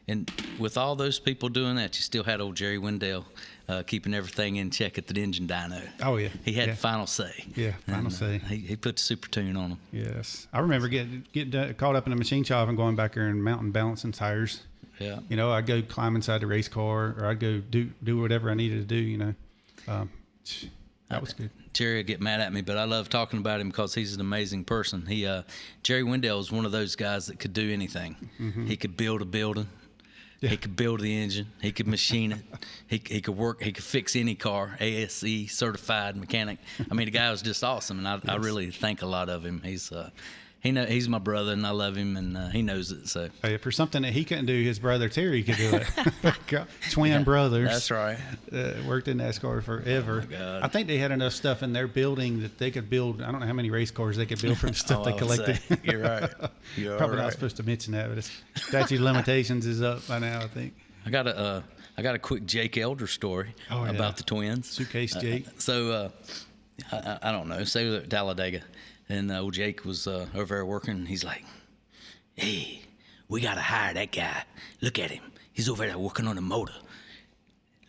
and with all those people doing that, you still had old Jerry Wendell keeping everything in check at the engine dyno. Oh, yeah. He had the final say. Yeah, final say. He put the super tune on them. Yes. I remember getting caught up in the machine shop and going back there and mounting balancing tires. Yeah. I'd go climb inside the race car, or I'd go do whatever I needed to do, That was good. Jerry would get mad at me, but I love talking about him because he's an amazing person. Jerry Wendell is one of those guys that could do anything. Mm-hmm. He could build a building. Yeah. He could build the engine. He could machine it. He could work. He could fix any car. ASE certified mechanic. I mean, the guy was just awesome, and I really think a lot of him. He's my brother, and I love him, and he knows it. So for something that he couldn't do, his brother Terry could do it. Twin brothers. That's right. Worked in NASCAR forever. Oh, God. I think they had enough stuff in their building that they could build. I don't know how many race cars they could build from the stuff they collected. You're right. You're probably right. Not supposed to mention that, but it's statute of limitations is up by now, I think. I got a quick Jake Elder story about the twins. Suitcase Jake. I don't know. Say we're at Talladega. And old Jake was over there working, and he's like, "Hey, we got to hire that guy. Look at him. He's over there working on the motor.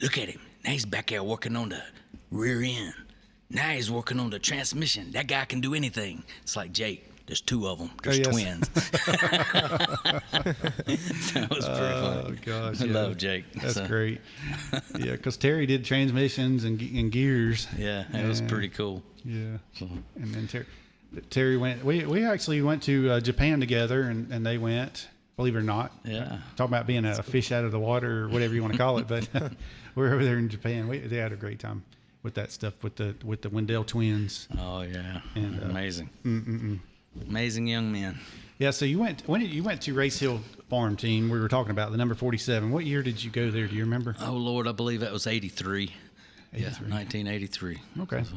Look at him. Now he's back there working on the rear end. Now he's working on the transmission. That guy can do anything." It's like, Jake, there's 2 of them. There's twins. That was pretty funny. Oh, gosh. I love Jake. That's great. Yeah, because Terry did transmissions and gears. Yeah, it was pretty cool. Yeah. And then Terry went. We actually went to Japan together, and they went. Believe it or not. Yeah. Talking about being a fish out of the water, or whatever you want to call it, but we're over there in Japan. They had a great time with that stuff with the Wendell twins. Oh yeah. And, amazing. Amazing young men. Yeah. So you went to Race Hill Farm Team. We were talking about the number 47. What year did you go there? Do you remember? Oh Lord, I believe that was 83. Yeah, 1983. Okay. So,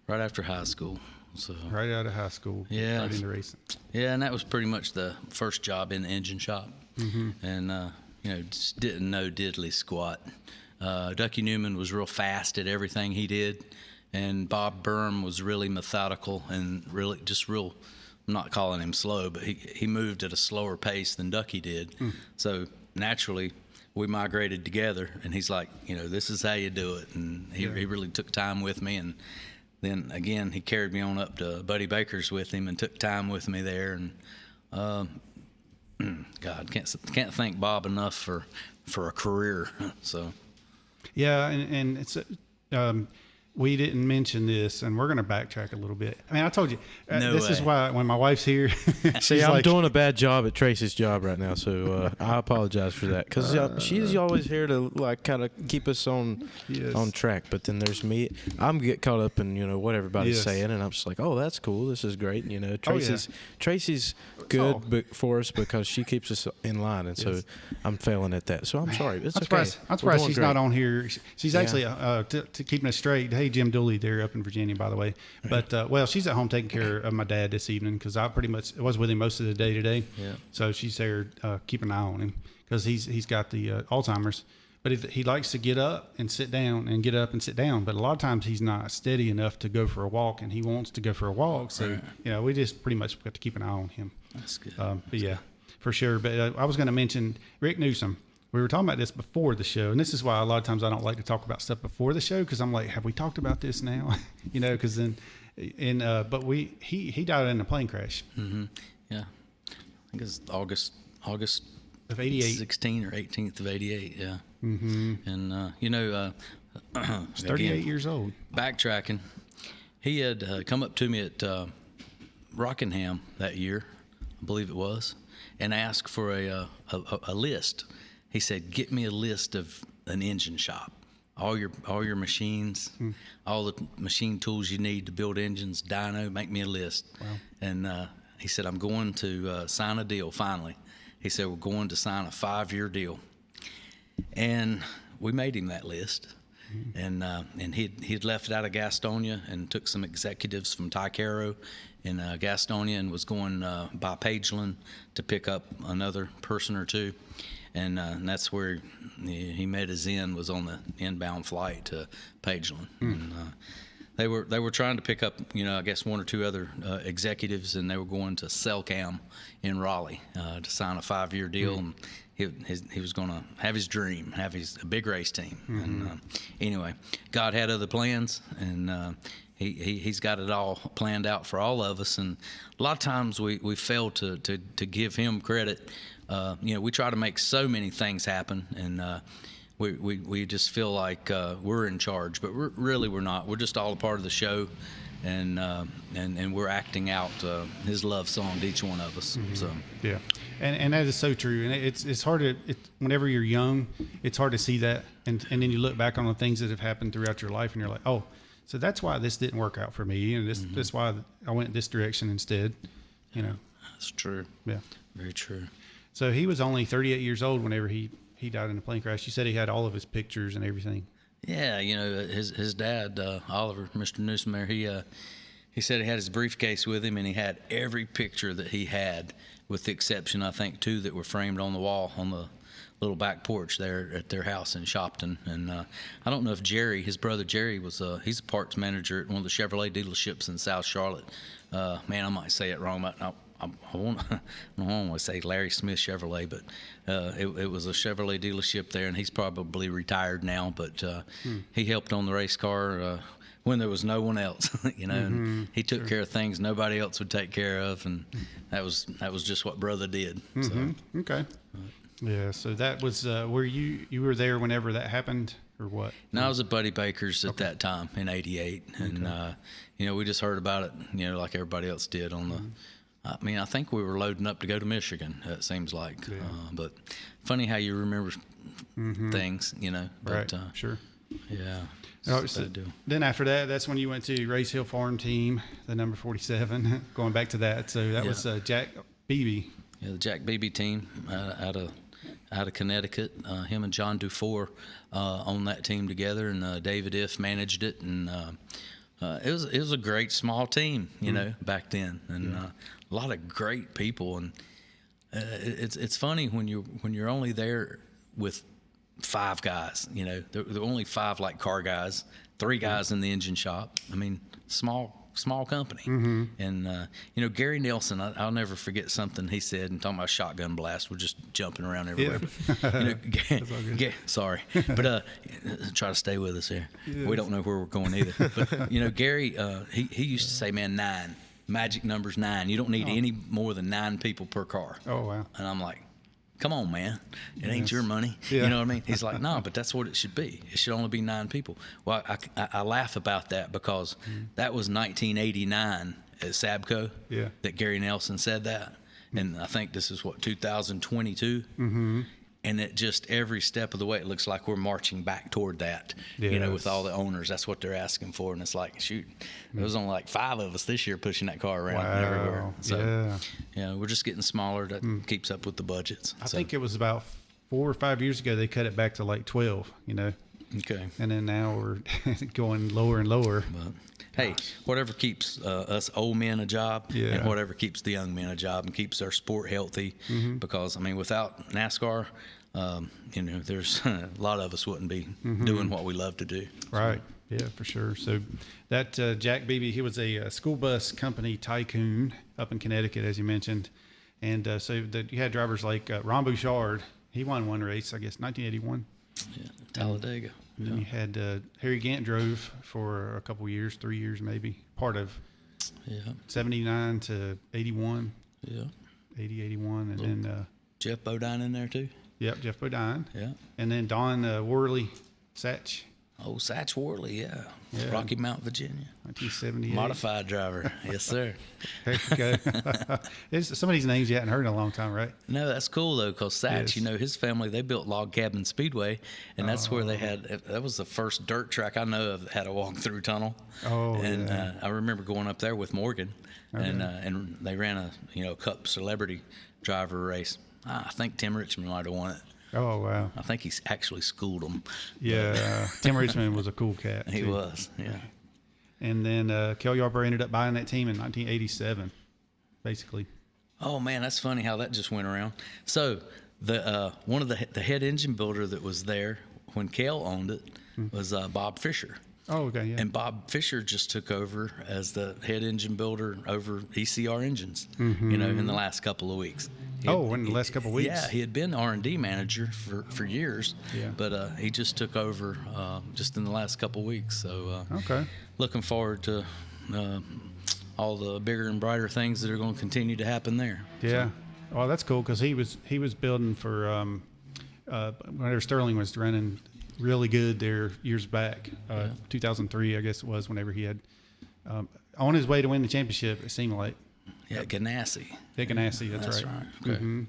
right after high school. So right out of high school, yeah, right into racing. Yeah, and that was pretty much the first job in the engine shop, and just didn't know diddly squat. Ducky Newman was real fast at everything he did, and Bob Byrne was really methodical and really just real. I'm not calling him slow, but he moved at a slower pace than Ducky did. So naturally, we migrated together, and he's like, this is how you do it, and he really took time with me. And then again, he carried me on up to Buddy Baker's with him and took time with me there. And God, can't thank Bob enough for a career. So, yeah, and it's we didn't mention this, and we're going to backtrack a little bit. I mean, I told you this is why when my wife's here. See, I'm doing a bad job at Tracy's job right now, so I apologize for that because she's always here to kind of keep us on track. But then there's me. I'm get caught up in what everybody's saying, and I'm just like, oh, that's cool. This is great. Tracy's good for us because she keeps us in line, and so I'm failing at that. So I'm sorry. It's okay. I'm surprised she's not on here. She's actually to keeping us straight. Hey, Jim Dooley, they're up in Virginia, by the way. But she's at home taking care of my dad this evening because I pretty much was with him most of the day today. Yeah. So she's there keeping an eye on him because he's got the Alzheimer's. But he likes to get up and sit down and get up and sit down. But a lot of times he's not steady enough to go for a walk, and he wants to go for a walk. So we just pretty much got to keep an eye on him. That's good. But yeah, for sure. But I was going to mention Rick Newsome. We were talking about this before the show, and this is why a lot of times I don't like to talk about stuff before the show because I'm like, have we talked about this now? Because then And but he died in a plane crash. Mm-hmm. Yeah, I think it's August of '88, 16th or 18th of '88. Yeah. Mm-hmm. And He's 38 years old. Backtracking, he had come up to me at Rockingham that year, I believe it was, and asked for a list. He said, "Get me a list of an engine shop, all your machines, all the machine tools you need to build engines, dyno. Make me a list." Wow. And he said, "I'm going to sign a deal finally." He said, "We're going to sign a 5-year deal," and we made him that list. And he'd left out of Gastonia and took some executives from Tycaro in Gastonia and was going by Pageland to pick up another person or two. And that's where he met his end, was on the inbound flight to Pageland. And they were trying to pick up, I guess 1 or 2 other executives, and they were going to Selcam in Raleigh to sign a 5-year deal. And he was going to have his dream, have a big race team. And anyway, God had other plans, and he's got it all planned out for all of us. And a lot of times we fail to give him credit. We try to make so many things happen, and we just feel like we're in charge, but we're not. We're just all a part of the show, and we're acting out his love song to each one of us. So yeah, and that is so true. And it's hard to whenever you're young, it's hard to see that, and then you look back on the things that have happened throughout your life, and you're like, oh, so that's why this didn't work out for me, and that's why I went this direction instead. That's true. Yeah, very true. So he was only 38 years old whenever he died in a plane crash. You said he had all of his pictures and everything. Yeah, his dad, Oliver, Mr. Newsome there, he said he had his briefcase with him, and he had every picture that he had, with the exception, I think, 2 that were framed on the wall on the little back porch there at their house in Shopton. And I don't know if Jerry, his brother Jerry, he's a parts manager at one of the Chevrolet dealerships in South Charlotte. Man, I might say it wrong, but I don't want to say Larry Smith Chevrolet, but it was a Chevrolet dealership there, and he's probably retired now. But he helped on the race car when there was no one else, and he took care of things nobody else would take care of, and that was just what brother did. So. Okay. Yeah. So that was where you were there whenever that happened, or what? No, I was at Buddy Baker's at that time in '88, and we just heard about it, like everybody else did on the. I mean, I think we were loading up to go to Michigan, it seems like. Yeah. But funny how you remember things, But, right, sure. Yeah. So then after that, that's when you went to Race Hill Farm Team, the number 47, going back to that. So that was Jack Beebe. Yeah, the Jack Beebe team out of Connecticut. Him and John Dufour on that team together, and David Iff managed it. And it was a great small team, back then. And a lot of great people, and it's funny when you're only there with 5 guys. There were only 5 like car guys, 3 guys in the engine shop. I mean, small company. And Gary Nelson, I'll never forget something he said. And talking about shotgun blast, we're just jumping around everywhere. Yeah. Sorry, but try to stay with us here. Yes. We don't know where we're going either. But Gary, he used to say, "Man, 9. Magic number's 9. You don't need any more than 9 people per car." Oh, wow. And I'm like, come on, man. It ain't your money. Yeah. You know what I mean? He's like, no, but that's what it should be. It should only be 9 people. Well, I laugh about that because that was 1989 at Sabco that Gary Nelson said that. And I think this is, 2022? And it just, every step of the way, it looks like we're marching back toward that, with all the owners. That's what they're asking for. And it's like, shoot, there was only like 5 of us this year pushing that car around everywhere. So, we're just getting smaller. That keeps up with the budgets. I think it was about 4 or 5 years ago, they cut it back to like 12, Okay. And then now we're going lower and lower. But, hey, whatever keeps us old men a job, and whatever keeps the young men a job and keeps our sport healthy. Because, I mean, without NASCAR, there's a lot of us wouldn't be doing what we love to do. Right. Yeah, for sure. So that Jack Beebe, he was a school bus company tycoon up in Connecticut, as you mentioned. And so you had drivers like Ron Bouchard. He won one race, I guess, 1981. Yeah, Talladega. And then you had Harry Gant drove for a couple years, 3 years maybe, part of 79 to 81. Yeah. 80, 81. And then Jeff Bodine in there too? Yep, Jeff Bodine. Yeah. And then Don Worley Satch. Oh, Satch Worley, yeah. Rocky Mount, Virginia. 1978. Modified driver. Yes, sir. There you go. Some of these names you hadn't heard in a long time, right? No, that's cool, though, because Satch, Yes. his family, they built Log Cabin Speedway, and that's where they had, that was the first dirt track I know of that had a walk-through tunnel. Oh, and yeah. I remember going up there with Morgan, and they ran a Cup Celebrity driver race. I think Tim Richmond might have won it. Oh, wow. I think he's actually schooled them. Yeah, Tim Richmond was a cool cat. He too. was, yeah. And then Kel Yarborough ended up buying that team in 1987, basically. Oh man, that's funny how that just went around. So the one of the head engine builder that was there when Kel owned it was Bob Fisher. Oh, okay, yeah. And Bob Fisher just took over as the head engine builder over ECR engines, in the last couple of weeks. In the last couple of weeks? Yeah, he had been R&D manager for years, Yeah. but he just took over just in the last couple of weeks. So Okay. looking forward to all the bigger and brighter things that are going to continue to happen there. Yeah. Well, that's cool because he was building for whenever Sterling was running really good there years back, 2003, I guess it was, whenever he had on his way to win the championship, it seemed like. Yeah, Ganassi. Yeah, Ganassi, that's right. Okay. Mm-hmm.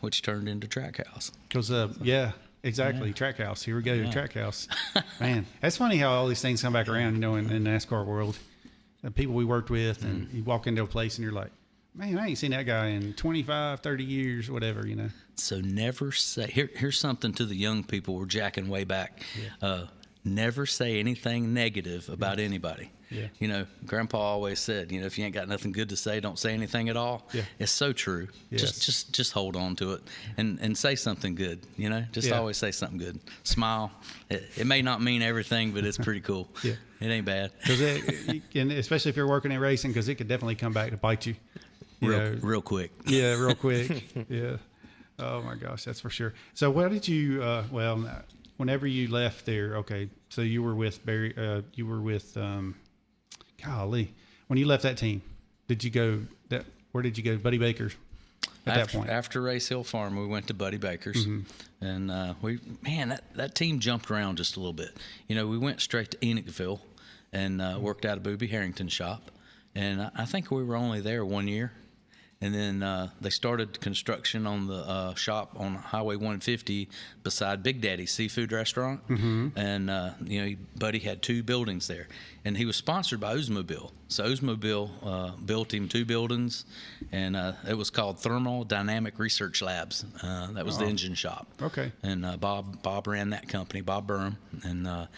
Which turned into Trackhouse. Because, exactly, Trackhouse. Here we go, Trackhouse. Man, that's funny how all these things come back around, in the NASCAR world. The people we worked with, and you walk into a place and you're like, man, I ain't seen that guy in 25, 30 years, whatever, So never say, here's something to the young people, we're jacking way back. Never say anything negative about anybody. Yeah. Grandpa always said, if you ain't got nothing good to say, don't say anything at all. Yeah. It's so true. Yes. Just hold on to it and say something good, Just always say something good. Smile. It may not mean everything, but it's pretty cool. Yeah. It ain't bad. And especially if you're working in racing, because it could definitely come back to bite you. Real quick. Yeah, real quick. Yeah. Oh my gosh, that's for sure. So what did you? Whenever you left there, okay. So you were with Barry. You were with. Golly, when you left that team, did you go? Where did you go? Buddy Baker's. That point, after Race Hill Farm, we went to Buddy Baker's, and that team jumped around just a little bit. We went straight to Enochville and worked out of Booby Harrington's shop, and I think we were only there 1 year. And then they started construction on the shop on Highway 150 beside Big Daddy's Seafood Restaurant. And, Buddy had 2 buildings there. And he was sponsored by Oldsmobile. So Oldsmobile built him 2 buildings, and it was called Thermal Dynamic Research Labs. That was the engine shop. Okay. And Bob ran that company, Bob Burham. And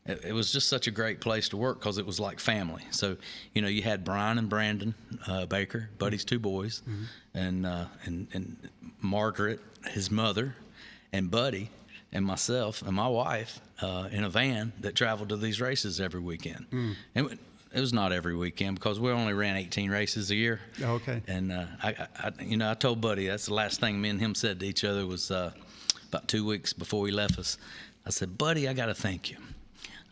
it was just such a great place to work because it was like family. So, you had Brian and Brandon Baker, Buddy's 2 boys, and Margaret, his mother, and Buddy, and myself and my wife in a van that traveled to these races every weekend. And it was not every weekend because we only ran 18 races a year. Oh, okay. And I told Buddy that's the last thing me and him said to each other was about 2 weeks before he left us. I said, Buddy, I got to thank you.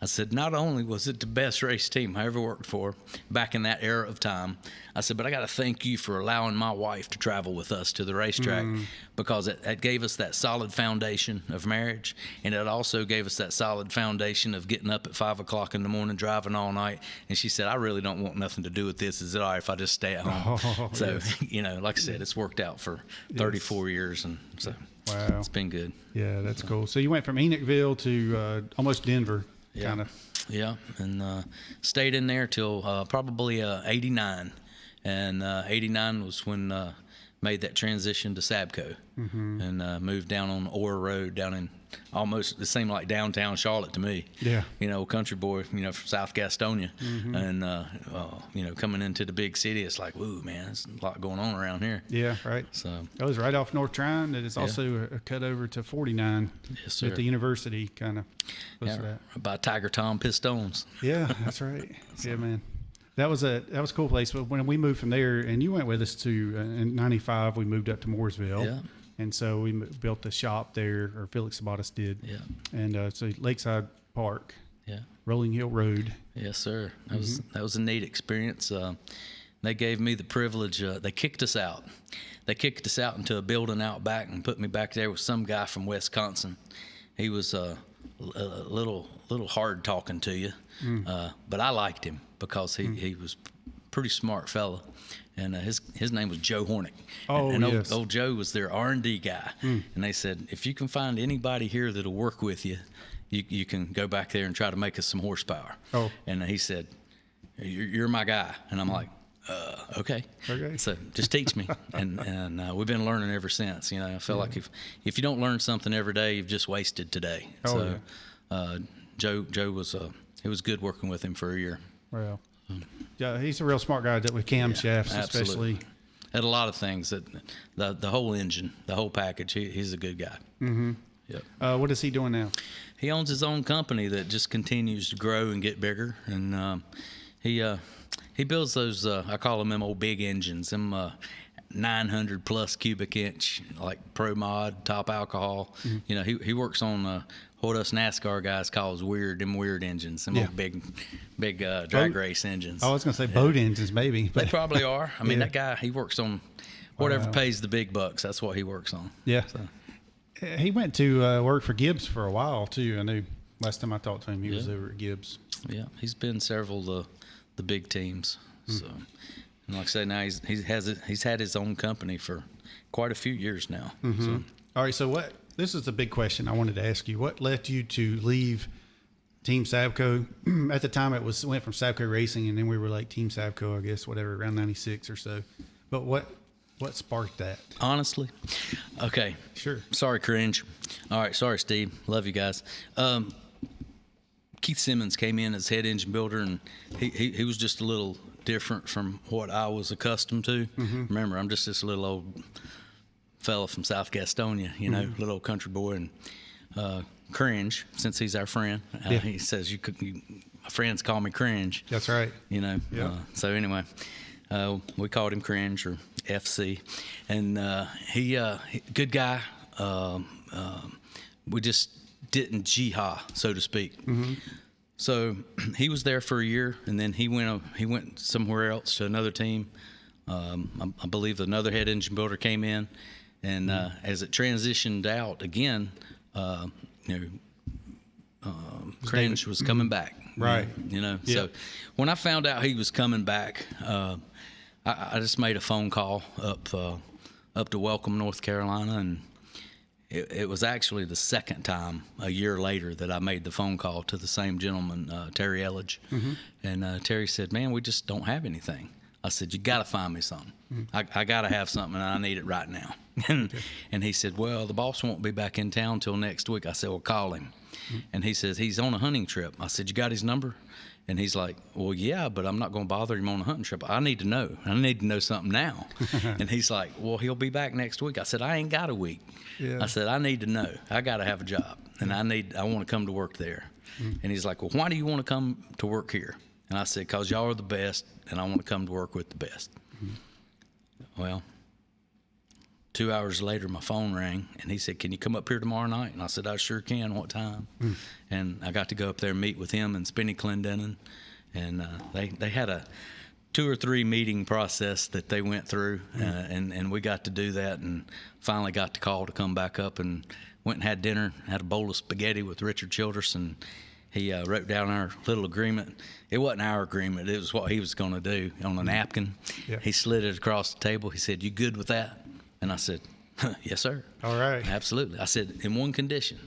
I said, not only was it the best race team I ever worked for back in that era of time, I said, but I got to thank you for allowing my wife to travel with us to the racetrack because it gave us that solid foundation of marriage, and it also gave us that solid foundation of getting up at 5 o'clock in the morning, driving all night. And she said, I really don't want nothing to do with this. Is it all right if I just stay at home? So, like I said, it's worked out for 34 years, and so it's been good. Yeah, that's cool. So you went from Enochville to almost Denver. Yeah, and stayed in there till probably 89, and 89 was when made that transition to Sabco, and moved down on Ora Road down in almost, it seemed like downtown Charlotte to me. Yeah. Country boy, from South Gastonia, and coming into the big city, it's like, woo, man, there's a lot going on around here. Yeah, right. So it was right off North Tryon. It is also a cut over to 49 at the university, kind of. By Tiger Tom Pistones. Yeah, that's right. Yeah, man. That was a cool place. But when we moved from there, and you went with us to in '95, we moved up to Mooresville. Yeah. And so we built a shop there, or Felix Sabatis did. Yeah. And so Lakeside Park, Yeah. Rolling Hill Road. Yes, sir. That was a neat experience. They gave me the privilege. They kicked us out. They kicked us out into a building out back and put me back there with some guy from Wisconsin. He was a little hard talking to you, but I liked him because he was a pretty smart fella. And his name was Joe Hornick. Oh, and yes. old Joe was their R&D guy. And they said, if you can find anybody here that'll work with you, you can go back there and try to make us some horsepower. Oh. And he said, you're my guy. And I'm like, okay. So just teach me. And we've been learning ever since. You know, I feel like if you don't learn something every day, you've just wasted today. Oh, Joe was it was good working with him for a year. Well, yeah, he's a real smart guy with camshafts, especially. At a lot of things, that the whole engine, the whole package. He's a good guy. Mm-hmm. Yep. What is he doing now? He owns his own company that just continues to grow and get bigger, and he builds those. I call them old big engines, them 900 plus cubic inch, like Pro Mod, top alcohol. Mm-hmm. You know, he works on what us NASCAR guys calls weird engines, them old big drag race engines. I was going to say boat engines, maybe. But they probably are. I mean, that guy, he works on whatever pays the big bucks. That's what he works on. Yeah. So. He went to work for Gibbs for a while too. I knew last time I talked to him, he was over at Gibbs. Yeah, he's been several the big teams. So, and like I say, now he's had his own company for quite a few years now. Mm-hmm. So. All right, so this is the big question I wanted to ask you. What led you to leave Team Sabco? At the time, went from Sabco Racing, and then we were like Team Sabco, I guess, whatever, around 96 or so. But what sparked that? Honestly? Okay. Sure. Sorry, cringe. All right. Sorry, Steve. Love you guys. Keith Simmons came in as head engine builder, and he was just a little different from what I was accustomed to. Mm-hmm. Remember, I'm just this little old fella from South Gastonia, little old country boy, and cringe, since he's our friend. He says, my friends call me cringe. That's right. Yeah. So anyway, we called him Cringe, or FC, and he good guy. We just didn't jihad, so to speak. Mm-hmm. So he was there for a year, and then he went somewhere else to another team. I believe another head engine builder came in, and as it transitioned out again, Cringe was coming back. Right. So when I found out he was coming back, I just made a phone call up to Welcome, North Carolina, and it was actually the second time a year later that I made the phone call to the same gentleman, Terry Elledge. Mm-hmm. And Terry said, man, we just don't have anything. I said, you got to find me something. Mm-hmm. I got to have something, and I need it right now. And he said, well, the boss won't be back in town till next week. I said, well, call him. Mm-hmm. And he says, he's on a hunting trip. I said, you got his number? And he's like, well, yeah, but I'm not going to bother him on a hunting trip. I need to know. I need to know something now. And he's like, well, he'll be back next week. I said, I ain't got a week. Yeah. I said, I need to know. I got to have a job, and I want to come to work there. Mm-hmm. And he's like, well, why do you want to come to work here? And I said, because y'all are the best, and I want to come to work with the best. Mm-hmm. Well, 2 hours later, my phone rang, and he said, can you come up here tomorrow night? And I said, I sure can. What time? Mm. And I got to go up there and meet with him and Spenny Clendenin. And they had a 2 or 3 meeting process that they went through, and we got to do that, and finally got the call to come back up, and went and had dinner, had a bowl of spaghetti with Richard Childress, and he wrote down our little agreement. It wasn't our agreement. It was what he was going to do on a napkin. Yeah. He slid it across the table. He said, you good with that? And I said, yes, sir. All right. Absolutely. I said, in one condition.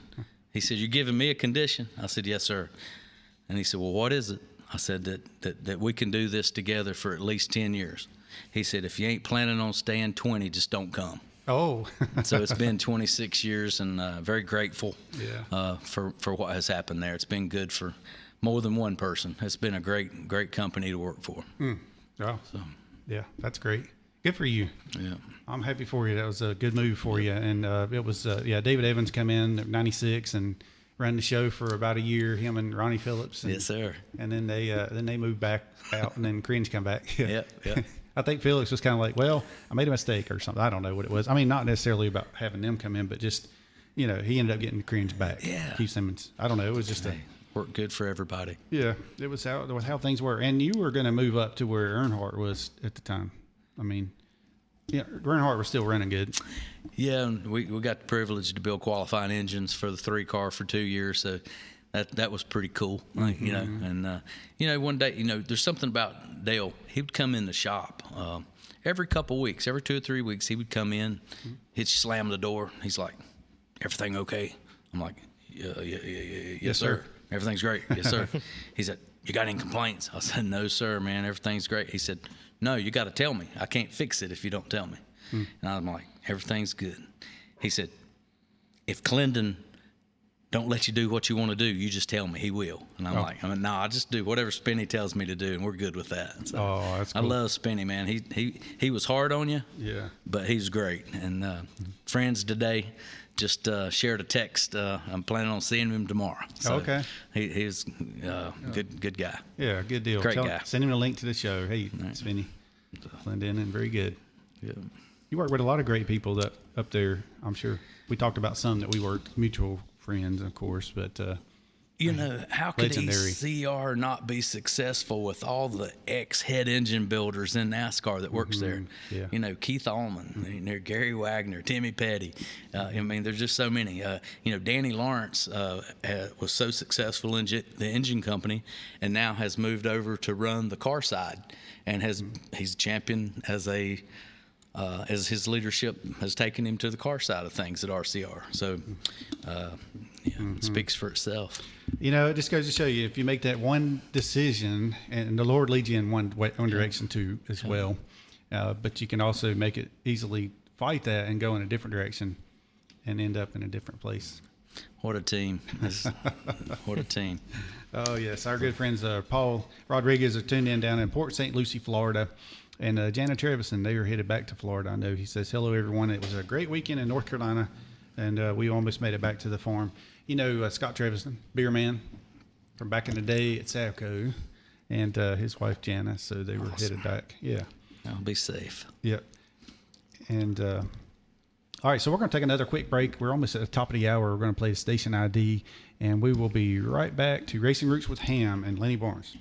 He said, you're giving me a condition? I said, yes, sir. And he said, well, what is it? I said, that we can do this together for at least 10 years. He said, if you ain't planning on staying 20, just don't come. Oh. So it's been 26 years, and very grateful for what has happened there. It's been good for more than one person. It's been a great company to work for. Mm. Oh. So. Yeah, that's great. Good for you. Yeah. I'm happy for you. That was a good move for you. And it was, David Evans come in at 96 and ran the show for about a year, him and Ronnie Phillips. And, yes, sir. And then they moved back out, and then Cringe come back. Yeah. I think Felix was kind of like, well, I made a mistake or something. I don't know what it was. I mean, not necessarily about having them come in, but just, he ended up getting the cringe back. Yeah. Keith Simmons. I don't know. It was just worked good for everybody. Yeah, it was how things were. And you were going to move up to where Earnhardt was at the time. I mean, Earnhardt was still running good. Yeah, and we got the privilege to build qualifying engines for the 3-car for 2 years, so that was pretty cool, And one day, there's something about Dale. He would come in the shop every couple weeks, every 2 or 3 weeks. He would come in, he'd slam the door. He's like, "Everything okay?" I'm like, "Yes, sir. Everything's great." "Yes, sir." He said, "You got any complaints?" I said, "No, sir, man. Everything's great." He said, "No, you got to tell me. I can't fix it if you don't tell me." And I'm like, "Everything's good." He said, "If Clendon don't let you do what you want to do, you just tell me. He will." And I'm like, "No, I just do whatever Spinny tells me to do, and we're good with that." So that's cool. I love Spinny, man. He was hard on you, but he's great. And friends today just shared a text. I'm planning on seeing him tomorrow. So okay. He's good guy. Yeah, good deal. Great guy. Send him a link to the show. Hey, Spinny, Clendon, and very good. Yeah. You work with a lot of great people up there. I'm sure we talked about some that we worked, mutual friends, of course, but how could legendary. ECR not be successful with all the ex-head engine builders in NASCAR that works there? Yeah. Keith Allman, Gary Wagner, Timmy Petty. There's just so many. Danny Lawrence was so successful in the engine company, and now has moved over to run the car side, and he's champion as his leadership has taken him to the car side of things at RCR. So, it speaks for itself. It just goes to show you, if you make that one decision, and the Lord leads you in one direction too as well, but you can also make it easily fight that and go in a different direction and end up in a different place. What a team. What a team. Oh, yes. Our good friends, Paul Rodriguez, are tuned in down in Port St. Lucie, Florida. And Janet Trevison, they were headed back to Florida. I know. He says, "Hello, everyone. It was a great weekend in North Carolina, and we almost made it back to the farm." Scott Trevison, beer man from back in the day at Sabco, and his wife, Jana. So they were headed back. Yeah. I'll be safe. Yep. And all right, so we're going to take another quick break. We're almost at the top of the hour. We're going to play the station ID, and we will be right back to Racing Roots with Hamm and Lanny Barnes.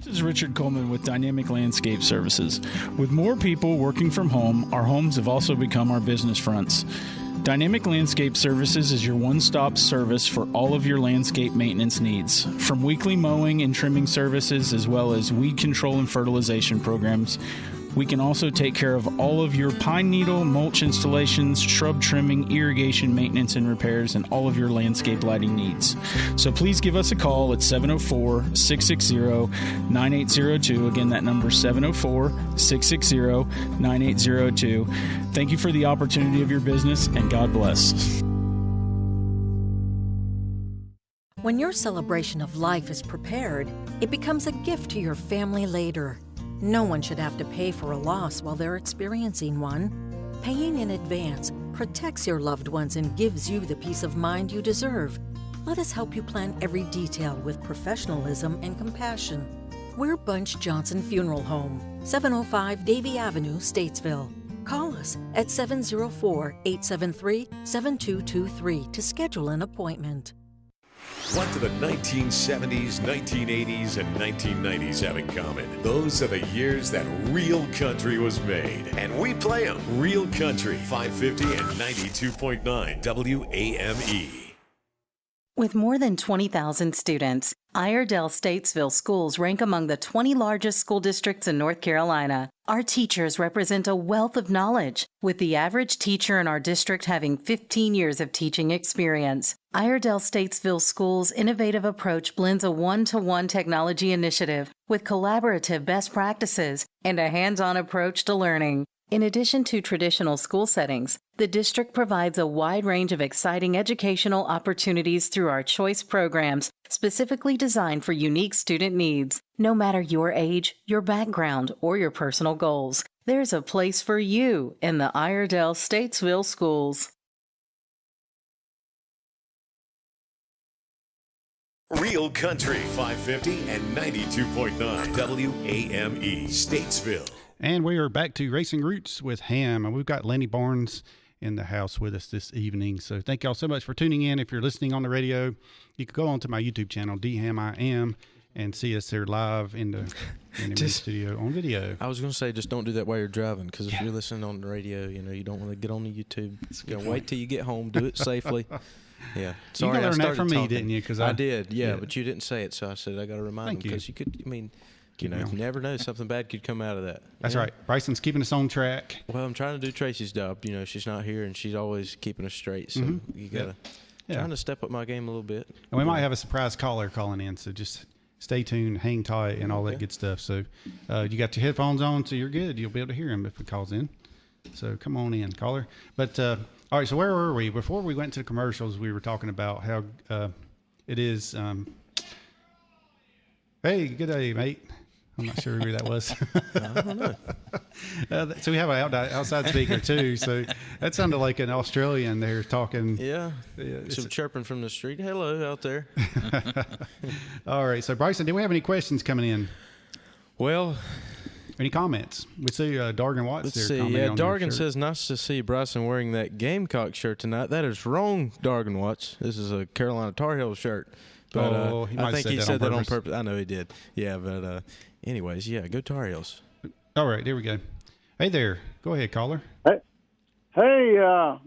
This is Richard Coleman with Dynamic Landscape Services. With more people working from home, our homes have also become our business fronts. Dynamic Landscape Services is your one-stop service for all of your landscape maintenance needs. From weekly mowing and trimming services, as well as weed control and fertilization programs, we can also take care of all of your pine needle, mulch installations, shrub trimming, irrigation maintenance and repairs, and all of your landscape lighting needs. So please give us a call at 704-660-9802. Again, that number is 704-660-9802. Thank you for the opportunity of your business, and God bless. When your celebration of life is prepared, it becomes a gift to your family later. No one should have to pay for a loss while they're experiencing one. Paying in advance protects your loved ones and gives you the peace of mind you deserve. Let us help you plan every detail with professionalism and compassion. We're Bunch Johnson Funeral Home, 705 Davie Avenue, Statesville. Call us at 704-873-7223 to schedule an appointment. What do the 1970s, 1980s, and 1990s have in common? Those are the years that real country was made. And we play them. Real Country, 550 and 92.9 WAME. With more than 20,000 students, Iredell Statesville schools rank among the 20 largest school districts in North Carolina. Our teachers represent a wealth of knowledge, with the average teacher in our district having 15 years of teaching experience. Iredell Statesville Schools' innovative approach blends a one-to-one technology initiative with collaborative best practices and a hands-on approach to learning. In addition to traditional school settings, the district provides a wide range of exciting educational opportunities through our choice programs, specifically designed for unique student needs. No matter your age, your background, or your personal goals, there's a place for you in the Iredell Statesville Schools. Real Country, 550 and 92.9 WAME, Statesville. And we are back to Racing Roots with Hamm, and we've got Lanny Barnes in the house with us this evening. So thank y'all so much for tuning in. If you're listening on the radio, you can go on to my YouTube channel, DHammiam, and see us there live in the studio on video. I was going to say, just don't do that while you're driving, because if you're listening on the radio, you don't want to get on the YouTube. Wait till you get home. Do it safely. Yeah. Sorry, you learned that from me, talking. didn't you? Because I did, yeah, but you didn't say it, so I said I got to remind him, because you could, you never know, something bad could come out of that. That's right. Bryson's keeping us on track. Well, I'm trying to do Tracy's job. She's not here, and she's always keeping us straight, so you got to trying to step up my game a little bit. And we might have a surprise caller calling in, so just stay tuned, hang tight, and all that good stuff. So you got your headphones on, so you're good. You'll be able to hear him if he calls in. So come on in, caller. But all right, so where were we? Before we went to the commercials, we were talking about how it is. Hey, good day, mate. I'm not sure who that was. I don't know. So we have an outside speaker too. So that sounded like an Australian there talking. Yeah. Some chirping from the street. Hello out there. All right. So Bryson, do we have any questions coming in? Well, any comments? We see Dargan Watts let's there. See. Yeah, Dargan says, nice to see Bryson wearing that Gamecock shirt tonight. That is wrong, Dargan Watts. This is a Carolina Tar Heel shirt. But I think he said that on purpose. I know he did. Yeah, but anyways, go Tar Heels. All right, there we go. Hey there. Go ahead, caller. Hey,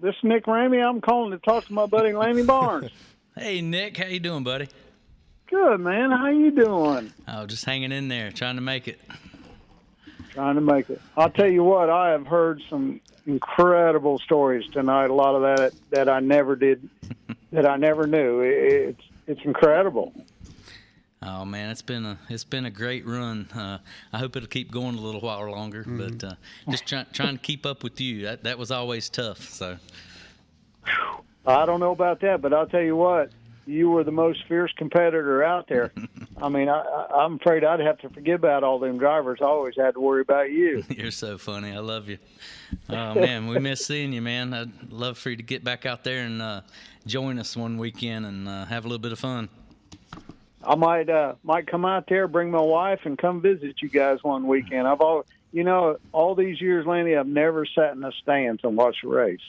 this is Nick Ramey. I'm calling to talk to my buddy Lanny Barnes. Hey, Nick. How you doing, buddy? Good, man. How you doing? Oh, just hanging in there, trying to make it. Trying to make it. I'll tell you what, I have heard some incredible stories tonight. A lot of that I never did, that I never knew. It's incredible. Oh man, it's been a great run. I hope it'll keep going a little while longer, but just trying to keep up with you. That was always tough. So I don't know about that, but I'll tell you what, you were the most fierce competitor out there. I mean, I'm afraid I'd have to forget about all them drivers. I always had to worry about you. You're so funny. I love you. Oh man, we miss seeing you, man. I'd love for you to get back out there and join us one weekend and have a little bit of fun. I might come out there, bring my wife, and come visit you guys one weekend. All these years, Lanny, I've never sat in the stands and watched a race.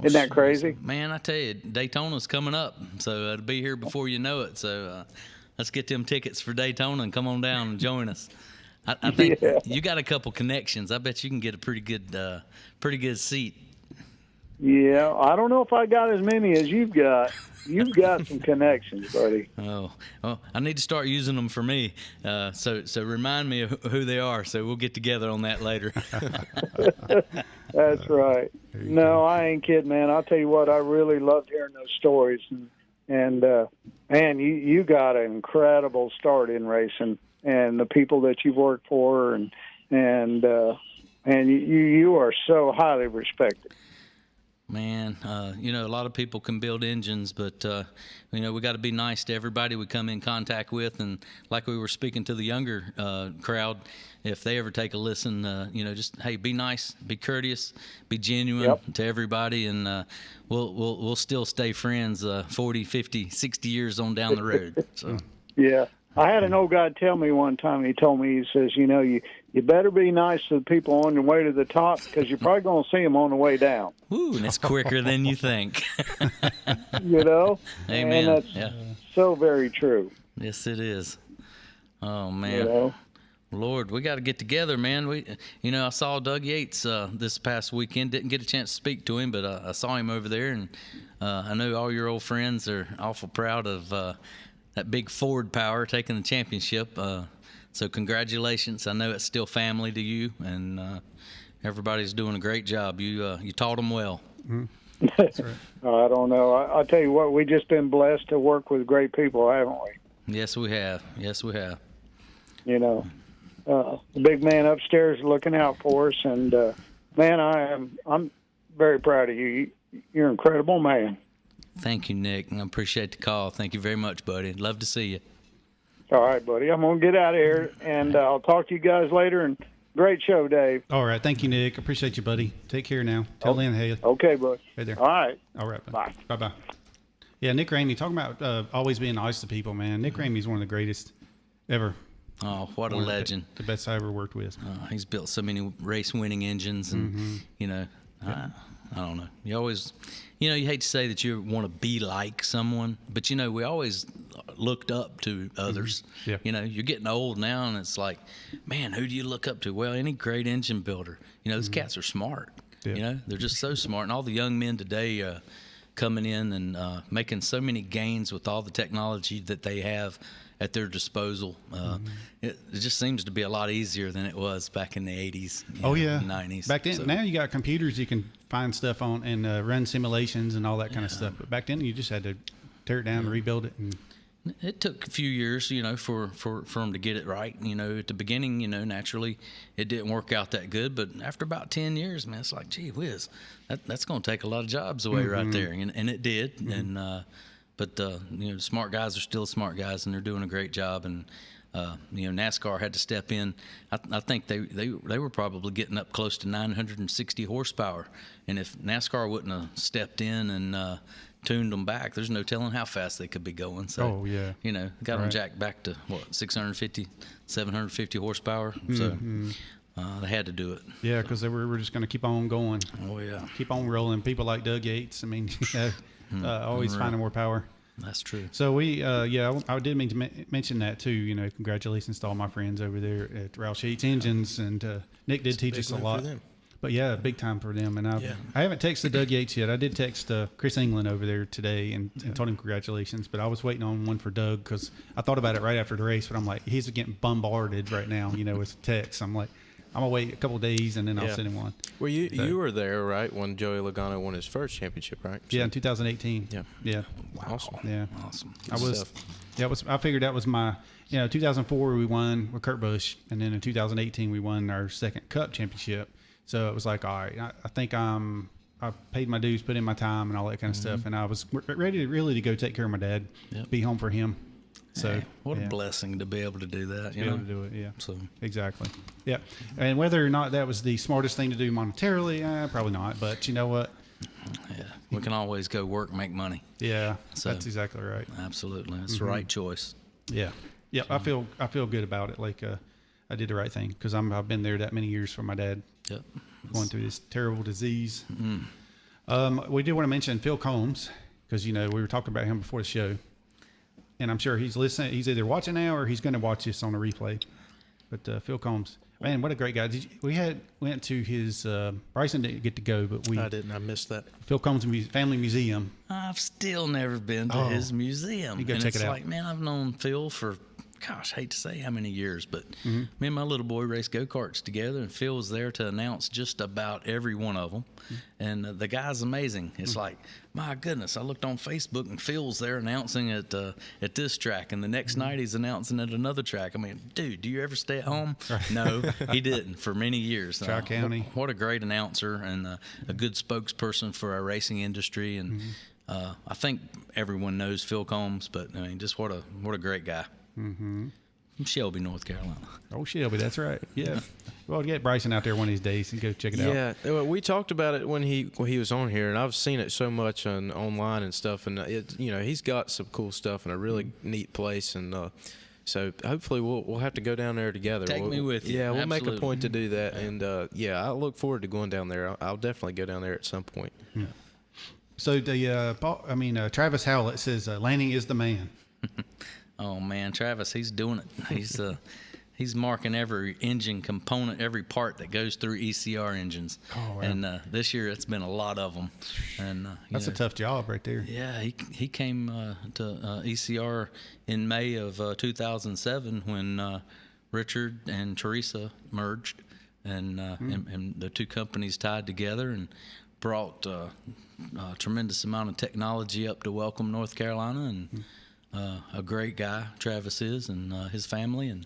Isn't that crazy? Man, I tell you, Daytona's coming up, so it'll be here before you know it. So let's get them tickets for Daytona and come on down and join us. I think you got a couple connections. I bet you can get a pretty good seat. Yeah, I don't know if I got as many as you've got. You've got some connections, buddy. Oh, well, I need to start using them for me. So remind me of who they are. So we'll get together on that later. That's right. No, I ain't kidding, man. I'll tell you what, I really loved hearing those stories. And man, you got an incredible start in racing, and the people that you've worked for, and you are so highly respected. Man, a lot of people can build engines, but, we got to be nice to everybody we come in contact with. And like we were speaking to the younger crowd, if they ever take a listen, just, hey, be nice, be courteous, be genuine to everybody. And we'll still stay friends 40, 50, 60 years on down the road. So. Yeah. I had an old guy tell me one time, he told me, he says, you better be nice to the people on your way to the top, because you're probably going to see them on the way down. Ooh, and it's quicker than you think. Amen. And that's so very true. Yes, it is. Oh, man. Lord, we got to get together, man. I saw Doug Yates this past weekend. Didn't get a chance to speak to him, but I saw him over there, and I know all your old friends are awful proud of that big Ford power taking the championship. So congratulations. I know it's still family to you, and everybody's doing a great job. You taught them well. Mm-hmm. That's right. I don't know. I'll tell you what, we've just been blessed to work with great people, haven't we? Yes, we have. Yes, we have. The big man upstairs is looking out for us, and man, I'm very proud of you. You're an incredible man. Thank you, Nick. I appreciate the call. Thank you very much, buddy. Love to see you. All right, buddy. I'm going to get out of here, and I'll talk to you guys later. And great show, Dave. All right. Thank you, Nick. Appreciate you, buddy. Take care now. Tell Lynn, hey. Okay, buddy. Hey there. All right. All right. Bye. Bye-bye. Yeah, Nick Ramey, talking about always being nice to people, man. Nick Ramey's one of the greatest ever. Oh, what a legend! The best I ever worked with. He's built so many race-winning engines, and you know, I don't know. You always, you know, you hate to say that you want to be like someone, but you know, we always looked up to others. Yeah. You know, you're getting old now, and it's like, man, who do you look up to? Well, any great engine builder. You know, those cats are smart. Yeah. You know, they're just so smart, and all the young men today coming in and making so many gains with all the technology that they have at their disposal. It just seems to be a lot easier than it was back in the 80s. Oh, yeah. 90s. Back then, now you got computers you can find stuff on and run simulations and all that kind of stuff. But back then, you just had to tear it down and rebuild it. And it took a few years, you know, for them to get it right. You know, at the beginning, you know, naturally it didn't work out that good. But after about 10 years, man, it's like, gee whiz, that's going to take a lot of jobs away right there. And it did. And but you know, smart guys are still smart guys, and they're doing a great job. And you know, NASCAR had to step in. I think they were probably getting up close to 960 horsepower, and if NASCAR wouldn't have stepped in and tuned them back, there's no telling how fast they could be going. So, you know, got them jacked back to what, 650, 750 horsepower. So they had to do it. Yeah, because we're just going to keep on going. Oh yeah, keep on rolling. People like Doug Yates. I mean, always finding more power. That's true. So we, I did mean to mention that too. You know, congratulations to all my friends over there at Roush Sheets Engines, and Nick did teach us a lot. But yeah, big time for them. And I haven't texted Doug Yates yet. I did text Chris England over there today and told him congratulations. But I was waiting on one for Doug because I thought about it right after the race. But I'm like, he's getting bombarded right now, you know, with texts. I'm like, I'm gonna wait a couple of days and then I'll send him one. Well, you were there, right, when Joey Logano won his first championship, right? So, yeah, in 2018. Yeah. Wow. Awesome. Yeah. Awesome. I figured that was my, 2004 we won with Kurt Busch, and then in 2018 we won our second Cup championship. So it was like, all right, I think I paid my dues, put in my time, and all that kind of stuff, and I was ready to go take care of my dad, be home for him. So hey, what a blessing to be able to do that. You know, to do it, yeah. So exactly, yeah. And whether or not that was the smartest thing to do monetarily, probably not. But you know what? Yeah, we can always go work, and make money. Yeah, so, that's exactly right. Absolutely, that's the right choice. Yeah, yeah. I feel good about it. Like I did the right thing because I've been there that many years for my dad. Yep. Going through this terrible disease. We do want to mention Phil Combs because we were talking about him before the show. And I'm sure he's listening. He's either watching now or he's going to watch this on a replay. But Phil Combs, man, what a great guy! We went to his Bryson didn't get to go, but I didn't. I missed that. Phil Combs Family Museum. I've still never been to his museum. You go check it out. Like, man, I've known Phil for, gosh, I hate to say how many years, but me and my little boy raced go-karts together, and Phil was there to announce just about every one of them. And the guy's amazing. It's like, my goodness, I looked on Facebook and Phil's there announcing at this track, and the next night he's announcing at another track. I mean, dude, do you ever stay at home? No, he didn't for many years. Tri-County. What a great announcer and a good spokesperson for our racing industry. And I think everyone knows Phil Combs, but I mean, just what a great guy. From Shelby, North Carolina. Oh, Shelby, that's right. Yeah. Well, get Bryson out there one of these days and go check it out. Yeah, well, we talked about it when he was on here, and I've seen it so much online and stuff. And he's got some cool stuff in a really neat place, and so hopefully we'll have to go down there together. Take me with you. Yeah, we'll make a point to do that, and I look forward to going down there. I'll definitely go down there at some point. Yeah. So Travis Howlett says Lanny is the man. Oh man, Travis, he's doing it. He's marking every engine component, every part that goes through ECR engines. Oh, wow. And this year it's been a lot of them. And that's a tough job right there. Yeah, he came to ECR in May of 2007 when Richard and Teresa merged, and the two companies tied together and brought a tremendous amount of technology up to Welcome, North Carolina, and a great guy Travis is, and his family, and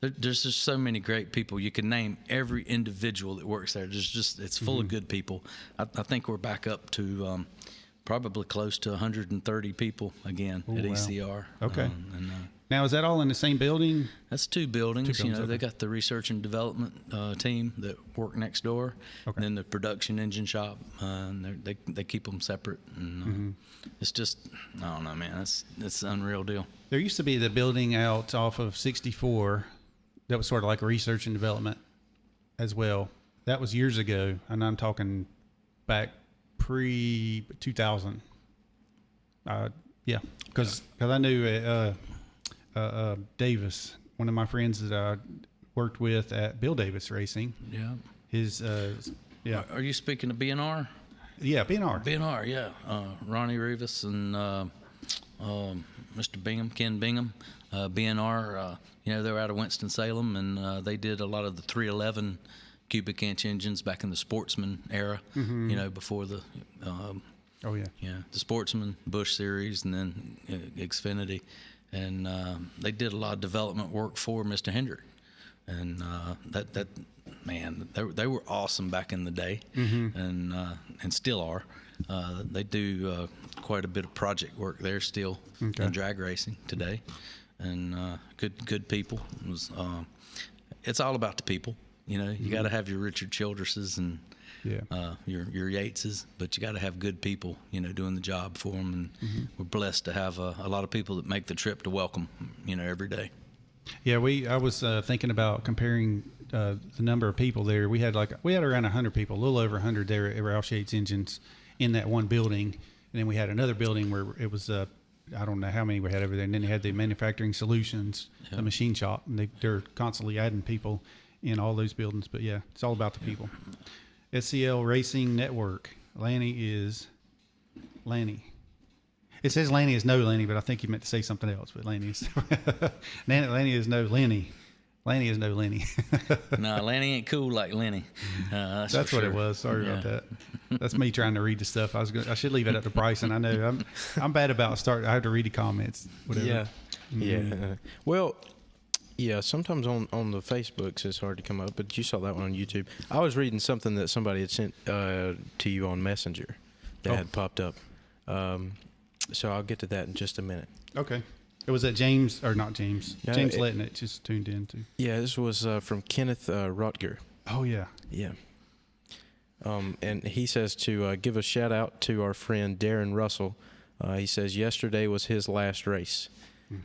there's just so many great people. You can name every individual that works there. It's full of good people. I think we're back up to probably close to 130 people again at ECR. Okay. Now, is that all in the same building? That's two buildings. They got the research and development team that work next door, and then the production engine shop, and they keep them separate. And it's just, I don't know, man. It's an unreal deal. There used to be the building out off of 64 that was sort of like research and development as well. That was years ago, and I'm talking back pre-2000. Yeah, because I knew Davis, one of my friends that I worked with at Bill Davis Racing. Yeah. His yeah. Are you speaking of BNR? Yeah, BNR. BNR, yeah. Ronnie Rivas and Mr. Bingham, Ken Bingham, BNR. They were out of Winston-Salem, and they did a lot of the 311 cubic inch engines back in the Sportsman era. Before the the Sportsman, Busch Series, and then Xfinity, and they did a lot of development work for Mr. Hendrick, and they were awesome back in the day, and still are. They do quite a bit of project work there still in drag racing today, and good people. It's all about the people. You got to have your Richard Childresses and your Yateses, but you got to have good people, doing the job for them. And we're blessed to have a lot of people that make the trip to welcome, every day. Yeah, I was thinking about comparing the number of people there. We had around 100 people, a little over 100 there at Roush Yates Engines in that one building, and then we had another building where it was I don't know how many we had over there, and then they had the manufacturing solutions, the machine shop, and they're constantly adding people in all those buildings. But yeah, it's all about the people. SCL Racing Network. Lanny is Lanny. It says Lanny is no Lanny, but I think you meant to say something else. But Lanny is Lanny is no Lenny. Lanny is no Lenny. No, Lanny ain't cool like Lenny. That's what sure. it was. Sorry about that. That's me trying to read the stuff. I should leave it up to Bryson. I know I'm bad about starting. I have to read the comments. Whatever. Yeah. Yeah. Well. Yeah, sometimes on the Facebooks it's hard to come up, but you saw that one on YouTube. I was reading something that somebody had sent to you on Messenger that had popped up. So I'll get to that in just a minute. Okay. It was at James, or not James. No, James Letnett just tuned in too. Yeah, this was from Kenneth Rutger. Oh, yeah. Yeah. And he says to give a shout out to our friend Darren Russell. He says yesterday was his last race.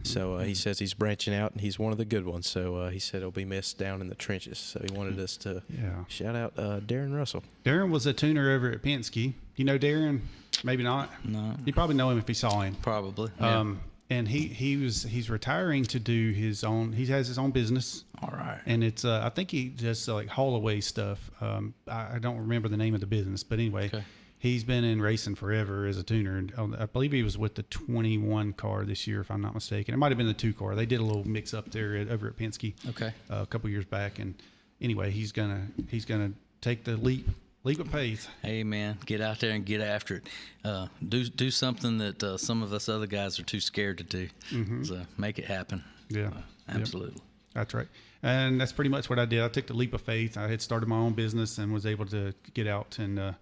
So he says he's branching out, and he's one of the good ones. So he said he'll be missed down in the trenches. So he wanted us to shout out Darren Russell. Darren was a tuner over at Penske. You know Darren? Maybe not. No. You probably know him if you saw him. Probably. Yeah. And he's retiring to do his own. He has his own business. All right. And it's I think he does like haul away stuff. I don't remember the name of the business, but anyway. Okay. He's been in racing forever as a tuner, and I believe he was with the 21 car this year, if I'm not mistaken. It might have been the 2 car. They did a little mix up there over at Penske. Okay. A couple years back, and anyway, he's gonna take the leap of faith. Hey man, get out there and get after it. Do something that some of us other guys are too scared to do. So make it happen. Yeah, absolutely. Yep. That's right. And that's pretty much what I did. I took the leap of faith. I had started my own business and was able to get out and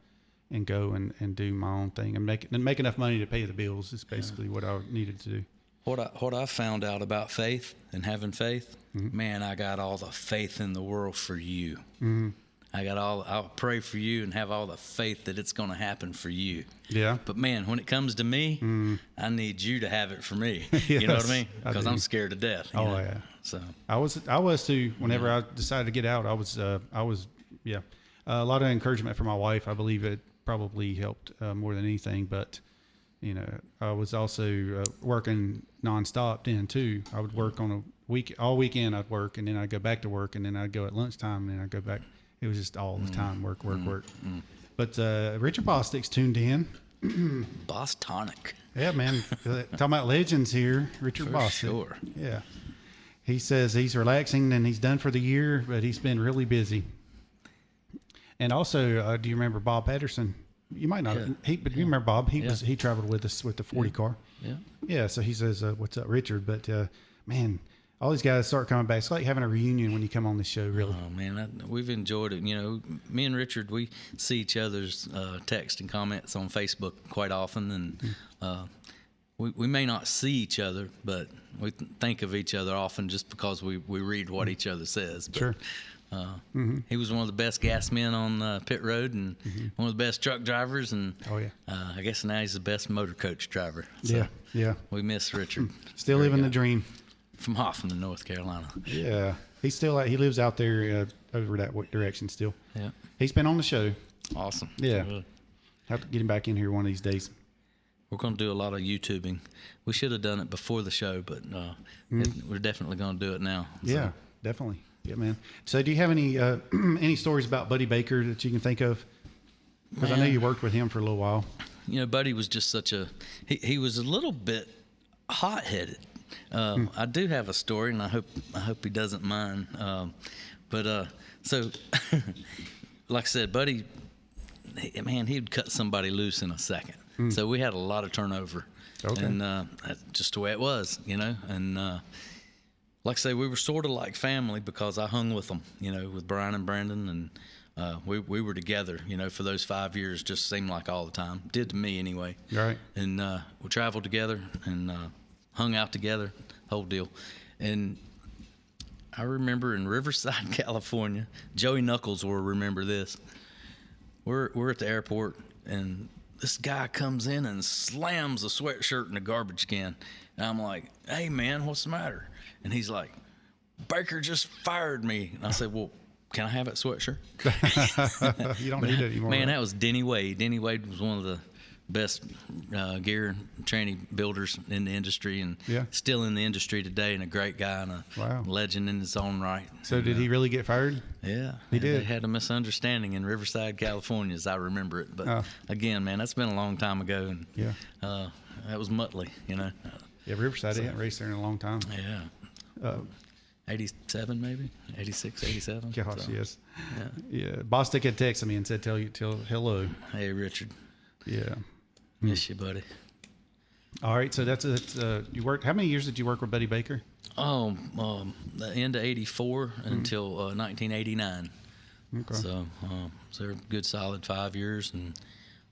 go and do my own thing and make enough money to pay the bills is basically what I needed to do. What I found out about faith and having faith, man, I got all the faith in the world for you. I'll pray for you and have all the faith that it's going to happen for you. Yeah. But man, when it comes to me, I need you to have it for me. Yes, you know what I mean? Because I'm scared to death. You know? Yeah. So I was too. Whenever I decided to get out, I was yeah. A lot of encouragement from my wife. I believe it probably helped more than anything. But I was also working nonstop then too. I would work on all weekend. I'd work, and then I'd go back to work, and then I'd go at lunchtime, and then I'd go back. It was just all the time work. But Richard Bostic's tuned in. Boss Tonic. Yeah, man. Talking about legends here. Richard Bostic. Sure. Yeah. He says he's relaxing and he's done for the year, but he's been really busy. And also, do you remember Bob Patterson? You might not. Yeah. But you remember Bob? He traveled with us with the 40 car. Yeah. Yeah. So he says, "What's up, Richard?" But man, all these guys start coming back. It's like having a reunion when you come on this show. Really. Oh man, we've enjoyed it. Me and Richard, we see each other's text and comments on Facebook quite often, and we may not see each other, but we think of each other often just because we read what each other says. But, sure. He was one of the best gas men on pit road and one of the best truck drivers, and I guess now he's the best motor coach driver. So yeah. We miss Richard. Still living the dream. From Hoffman, North Carolina. Yeah. He's still he lives out there over that direction still. Yeah. He's been on the show. Awesome. Yeah. Really. Have to get him back in here one of these days. We're going to do a lot of YouTubing. We should have done it before the show, but we're definitely going to do it now. So. Yeah, definitely. Yeah, man. So do you have any stories about Buddy Baker that you can think of? Because I know you worked with him for a little while. You know, Buddy was just such he was a little bit hot-headed. I do have a story, and I hope he doesn't mind. So, like I said, Buddy, he'd cut somebody loose in a second. So we had a lot of turnover. Okay. And that's just the way it was, you know. And like I say, we were sort of like family because I hung with them, you know, with Brian and Brandon, and we were together, you know, for those 5 years. Just seemed like all the time. Did to me anyway. Right. And we traveled together and hung out together, whole deal. And I remember in Riverside, California, Joey Knuckles will remember this. We're at the airport, and this guy comes in and slams a sweatshirt in a garbage can. And I'm like, hey, man, what's the matter? And he's like, Baker just fired me. And I said, well, can I have that sweatshirt? You don't need it anymore. Man, that was Denny Wade. Denny Wade was one of the best gear and training builders in the industry, and still in the industry today, and a great guy and a legend in his own right. So did he really get fired? Yeah. He did. They had a misunderstanding in Riverside, California, as I remember it. But again, man, that's been a long time ago, and that was Muttley, you know. Yeah, Riverside, they hadn't raced there in a long time. Yeah. 87 maybe, 86, 87. Gosh, so, yes. Yeah. Bostic had texted me and said, tell hello. Hey, Richard. Yeah. Miss you, buddy. All right, so that's you worked. How many years did you work with Buddy Baker? The end of '84 until 1989. Okay. So a good solid 5 years, and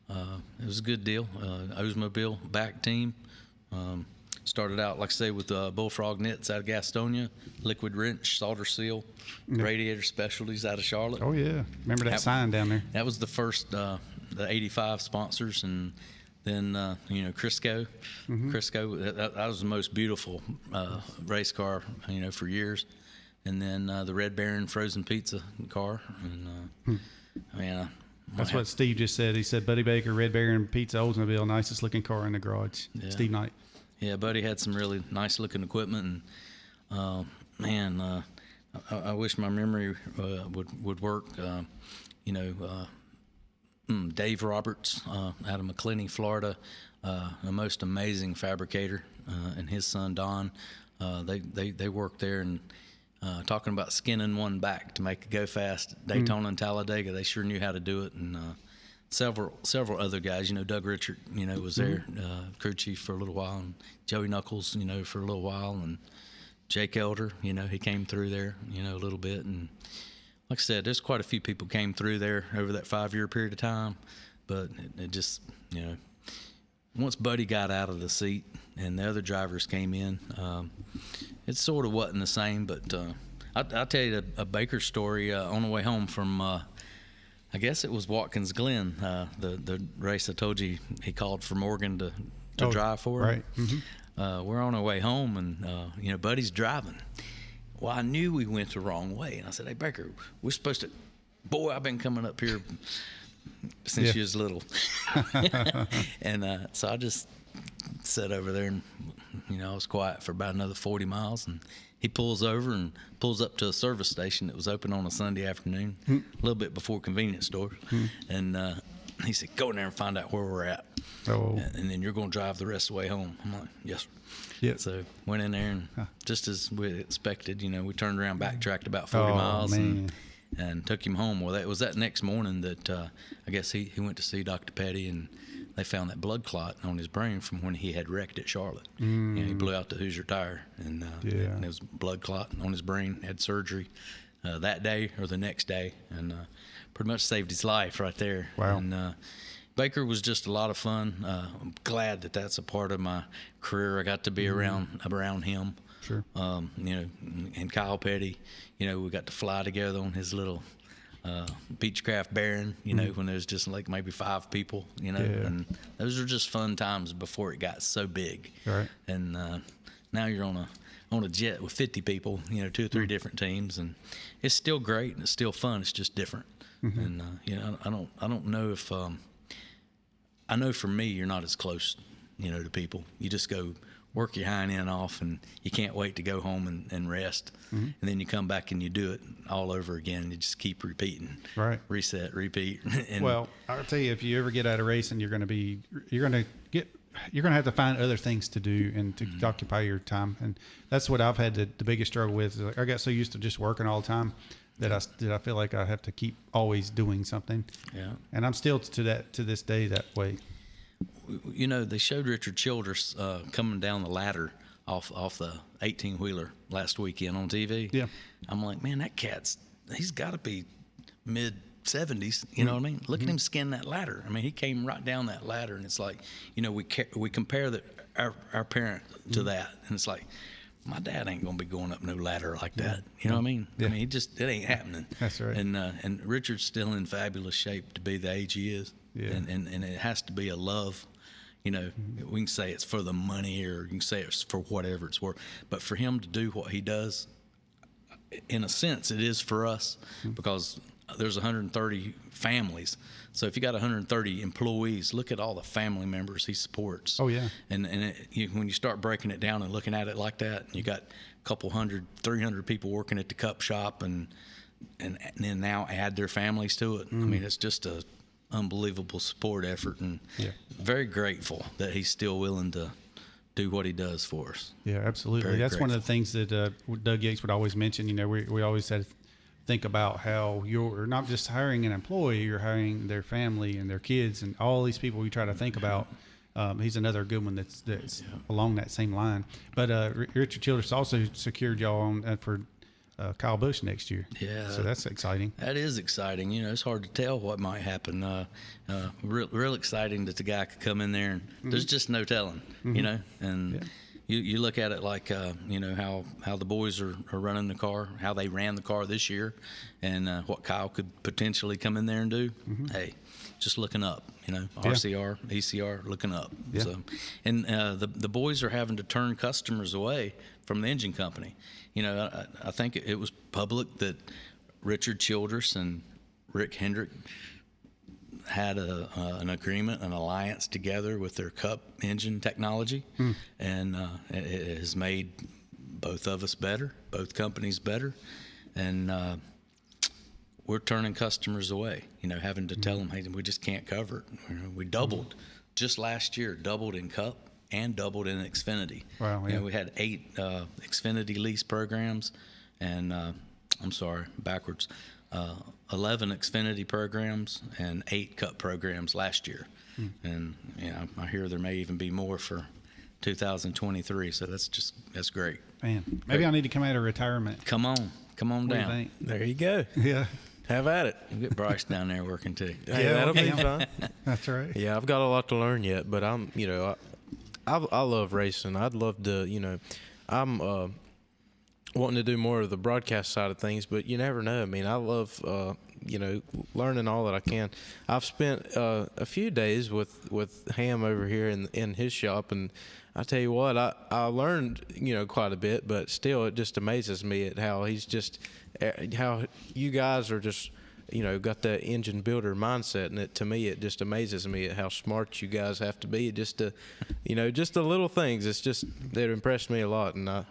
it was a good deal. Oldsmobile back team. Started out, like I say, with Bullfrog Knits out of Gastonia, Liquid Wrench, Solder Seal, Radiator Specialties out of Charlotte. Oh yeah, remember that sign down there? That was the first, the '85 sponsors, and then you know, Crisco. Crisco, that was the most beautiful race car, you know, for years. And then the Red Baron frozen pizza car, and that's what Steve just said. He said Buddy Baker, Red Baron Pizza, Oldsmobile, nicest looking car in the garage. Yeah. Steve Knight. Yeah, Buddy had some really nice looking equipment, and I wish my memory would work. You know, Dave Roberts out of McClenny, Florida, a most amazing fabricator, and his son Don. They worked there, and talking about skinning one back to make it go fast. Daytona and Talladega, they sure knew how to do it, and several other guys. You know, Doug Richard, you know, was there, crew chief for a little while, and Joey Knuckles, you know, for a little while, and Jake Elder, you know, he came through there, you know, a little bit. And like I said, there's quite a few people came through there over that 5 year period of time, but it just, you know, once Buddy got out of the seat and the other drivers came in, it sort of wasn't the same. But I'll tell you a Baker story on the way home from I guess it was Watkins Glen, the race I told you he called for Morgan to drive for. Right. We're on our way home, and you know, Buddy's driving. Well, I knew we went the wrong way, and I said, "Hey, Baker, we're supposed to." Boy, I've been coming up here since you was little, and so I just sat over there, and you know, I was quiet for about another 40 miles, and he pulls over and pulls up to a service station that was open on a Sunday afternoon, a little bit before convenience stores. And he said, go in there and find out where we're at. And then you're going to drive the rest of the way home. I'm like, yes, sir. Yep. So went in there, and just as we expected, you know, we turned around, backtracked about 40 miles and took him home. Well, it was that next morning that I guess he went to see Dr. Petty, and they found that blood clot on his brain from when he had wrecked at Charlotte. You know, he blew out the Hoosier tire, and there was blood clot on his brain. Had surgery that day or the next day, and pretty much saved his life right there. Wow. And Baker was just a lot of fun. I'm glad that that's a part of my career. I got to be around him. Sure. You know, and Kyle Petty, you know, we got to fly together on his little Beechcraft Baron, you know, when there was just like maybe 5 people, you know, and those were just fun times before it got so big. Right. And now you're on on a jet with 50 people, 2 or 3 different teams, and it's still great and it's still fun. It's just different. And I don't know if I know for me you're not as close, to people. You just go work your hind end off, and you can't wait to go home and rest. And then you come back and you do it all over again. You just keep repeating, right? Reset, repeat. And well, I'll tell you, if you ever get out of racing, you're going to have to find other things to do and to occupy your time. And that's what I've had the biggest struggle with. Is like I got so used to just working all the time that I feel like I have to keep always doing something. Yeah. And I'm still to this day that way. They showed Richard Childress coming down the ladder off the 18-wheeler last weekend on TV. Yeah. I'm like, man, that he's got to be mid-70s. You know what I mean? Look at him skin that ladder. I mean, he came right down that ladder, and it's like, we compare our parent to that, and it's like, my dad ain't gonna be going up no ladder like that. You know what I mean? Yeah. I mean, it ain't happening. That's right. And Richard's still in fabulous shape to be the age he is. Yeah. And it has to be a love. We can say it's for the money, or you can say it's for whatever it's worth. But for him to do what he does, in a sense, it is for us, because there's 130 families. So if you got 130 employees, look at all the family members he supports. Oh yeah. And when you start breaking it down and looking at it like that, you got a couple 300 people working at the cup shop, and then now add their families to it. I mean, it's just a unbelievable support effort, and very grateful that he's still willing to do what he does for us. Yeah, absolutely. Very That's grateful. One of the things that Doug Yates would always mention. We always had to think about how you're not just hiring an employee, you're hiring their family and their kids and all these people we try to think about. He's another good one that's along that same line. But Richard Childress also secured y'all on for Kyle Busch next year. Yeah. So that's exciting. That is exciting. It's hard to tell what might happen. Real exciting that the guy could come in there, and there's just no telling, and you look at it like, how the boys are running the car, how they ran the car this year, and what Kyle could potentially come in there and do. Hey, just looking up, RCR, ECR, looking up. Yeah. So, and the boys are having to turn customers away from the engine company. I think it was public that Richard Childress and Rick Hendrick had an agreement, an alliance together with their Cup engine technology, and it has made both of us better, both companies better, and we're turning customers away, having to tell them, hey, we just can't cover it. We doubled just last year, doubled in Cup and doubled in Xfinity. Wow, yeah. We had 8 Xfinity lease programs, and 11 Xfinity programs and 8 Cup programs last year. And I hear there may even be more for 2023. So that's great. Man, maybe I need to come out of retirement. Come on down. There you go. Yeah. Have at it. We'll get Bryce down there working too. Yeah, that'll be fun. That's right. Yeah, I've got a lot to learn yet, but I'm, I love racing. I'd love to, I'm wanting to do more of the broadcast side of things, but you never know. I mean, I love, learning all that I can. I've spent a few days with Hamm over here in his shop, and I tell you what, I learned, quite a bit, but still it just amazes me at how how you guys are just, got that engine builder mindset, and to me, it just amazes me at how smart you guys have to be. Just to, just the little things. It's just, they impressed me a lot, and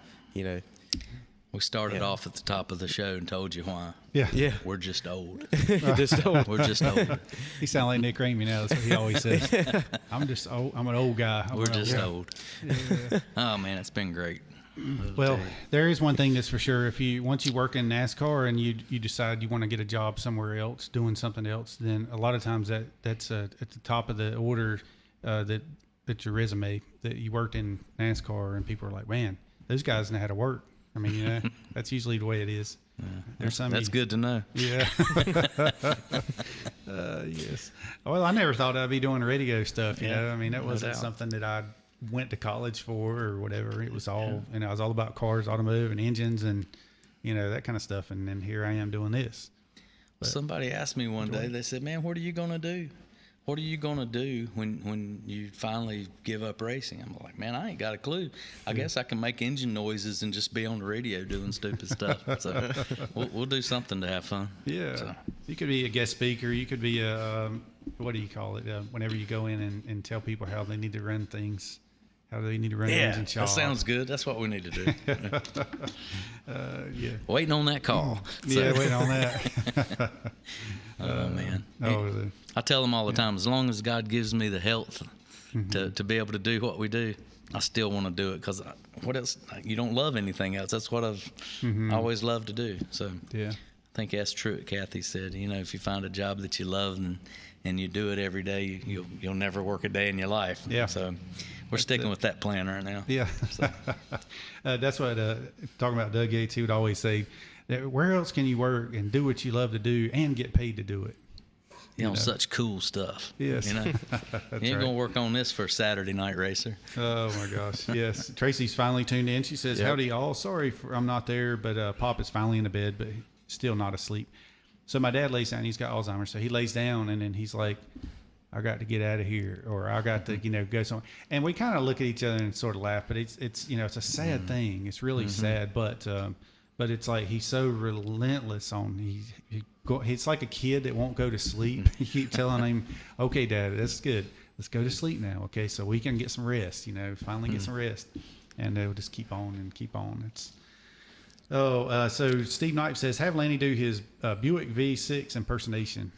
we started off at the top of the show and told you why. Yeah. We're just old. Just old. We're just old. He sounds like Nick Ramey now. That's what he always says. I'm just old. I'm an old guy. We're just old. Yeah. Oh man, it's been great. Well, there is one thing that's for sure. Once you work in NASCAR and you decide you want to get a job somewhere else, doing something else, then a lot of times that's at the top of the order. That's your resume, that you worked in NASCAR, and people are like, man, those guys know how to work. I mean, that's usually the way it is. That's good to know. Yeah. Yes. Well, I never thought I'd be doing radio stuff. I mean, that wasn't something that I went to college for or whatever. It was all, it was all about cars, automotive, and engines, and that kind of stuff. And then here I am doing this. But somebody asked me one day. They said, "Man, what are you gonna do?" what are you going to do when you finally give up racing? I'm like, man, I ain't got a clue. I guess I can make engine noises and just be on the radio doing stupid stuff. So we'll do something to have fun. Yeah. So. You could be a guest speaker. You could be a, what do you call it? Whenever you go in and tell people how they need to run things, how they need to run the engine shop. That sounds good. That's what we need to do. Yeah. Waiting on that call. Yeah, waiting on that. Oh, man. Oh, I tell them all the time, as long as God gives me the health to be able to do what we do, I still want to do it, because what else? You don't love anything else. That's what I've always loved to do. So yeah, I think that's true. Kathy said, if you find a job that you love and you do it every day, you'll never work a day in your life. Yeah. So we're sticking with that plan right now. Yeah. So. That's what talking about Doug Yates, he would always say, where else can you work and do what you love to do and get paid to do it? Such cool stuff. Yes. You ain't going to work on this for a Saturday night racer. Oh, my gosh. Yes. Tracy's finally tuned in. She says, howdy all. Sorry I'm not there, but Pop is finally in the bed, but still not asleep. So my dad lays down. He's got Alzheimer's. So he lays down, and then he's like, I got to get out of here, or I got to, go somewhere. And we kind of look at each other and sort of laugh, but it's it's a sad thing. It's really sad, but it's like he's so relentless on he's like a kid that won't go to sleep. You keep telling him, okay, Dad, that's good. Let's go to sleep now. Okay, so we can get some rest. Finally get some rest, and they'll just keep on and keep on. It's so Steve Knight says, have Lanny do his Buick V6 impersonation.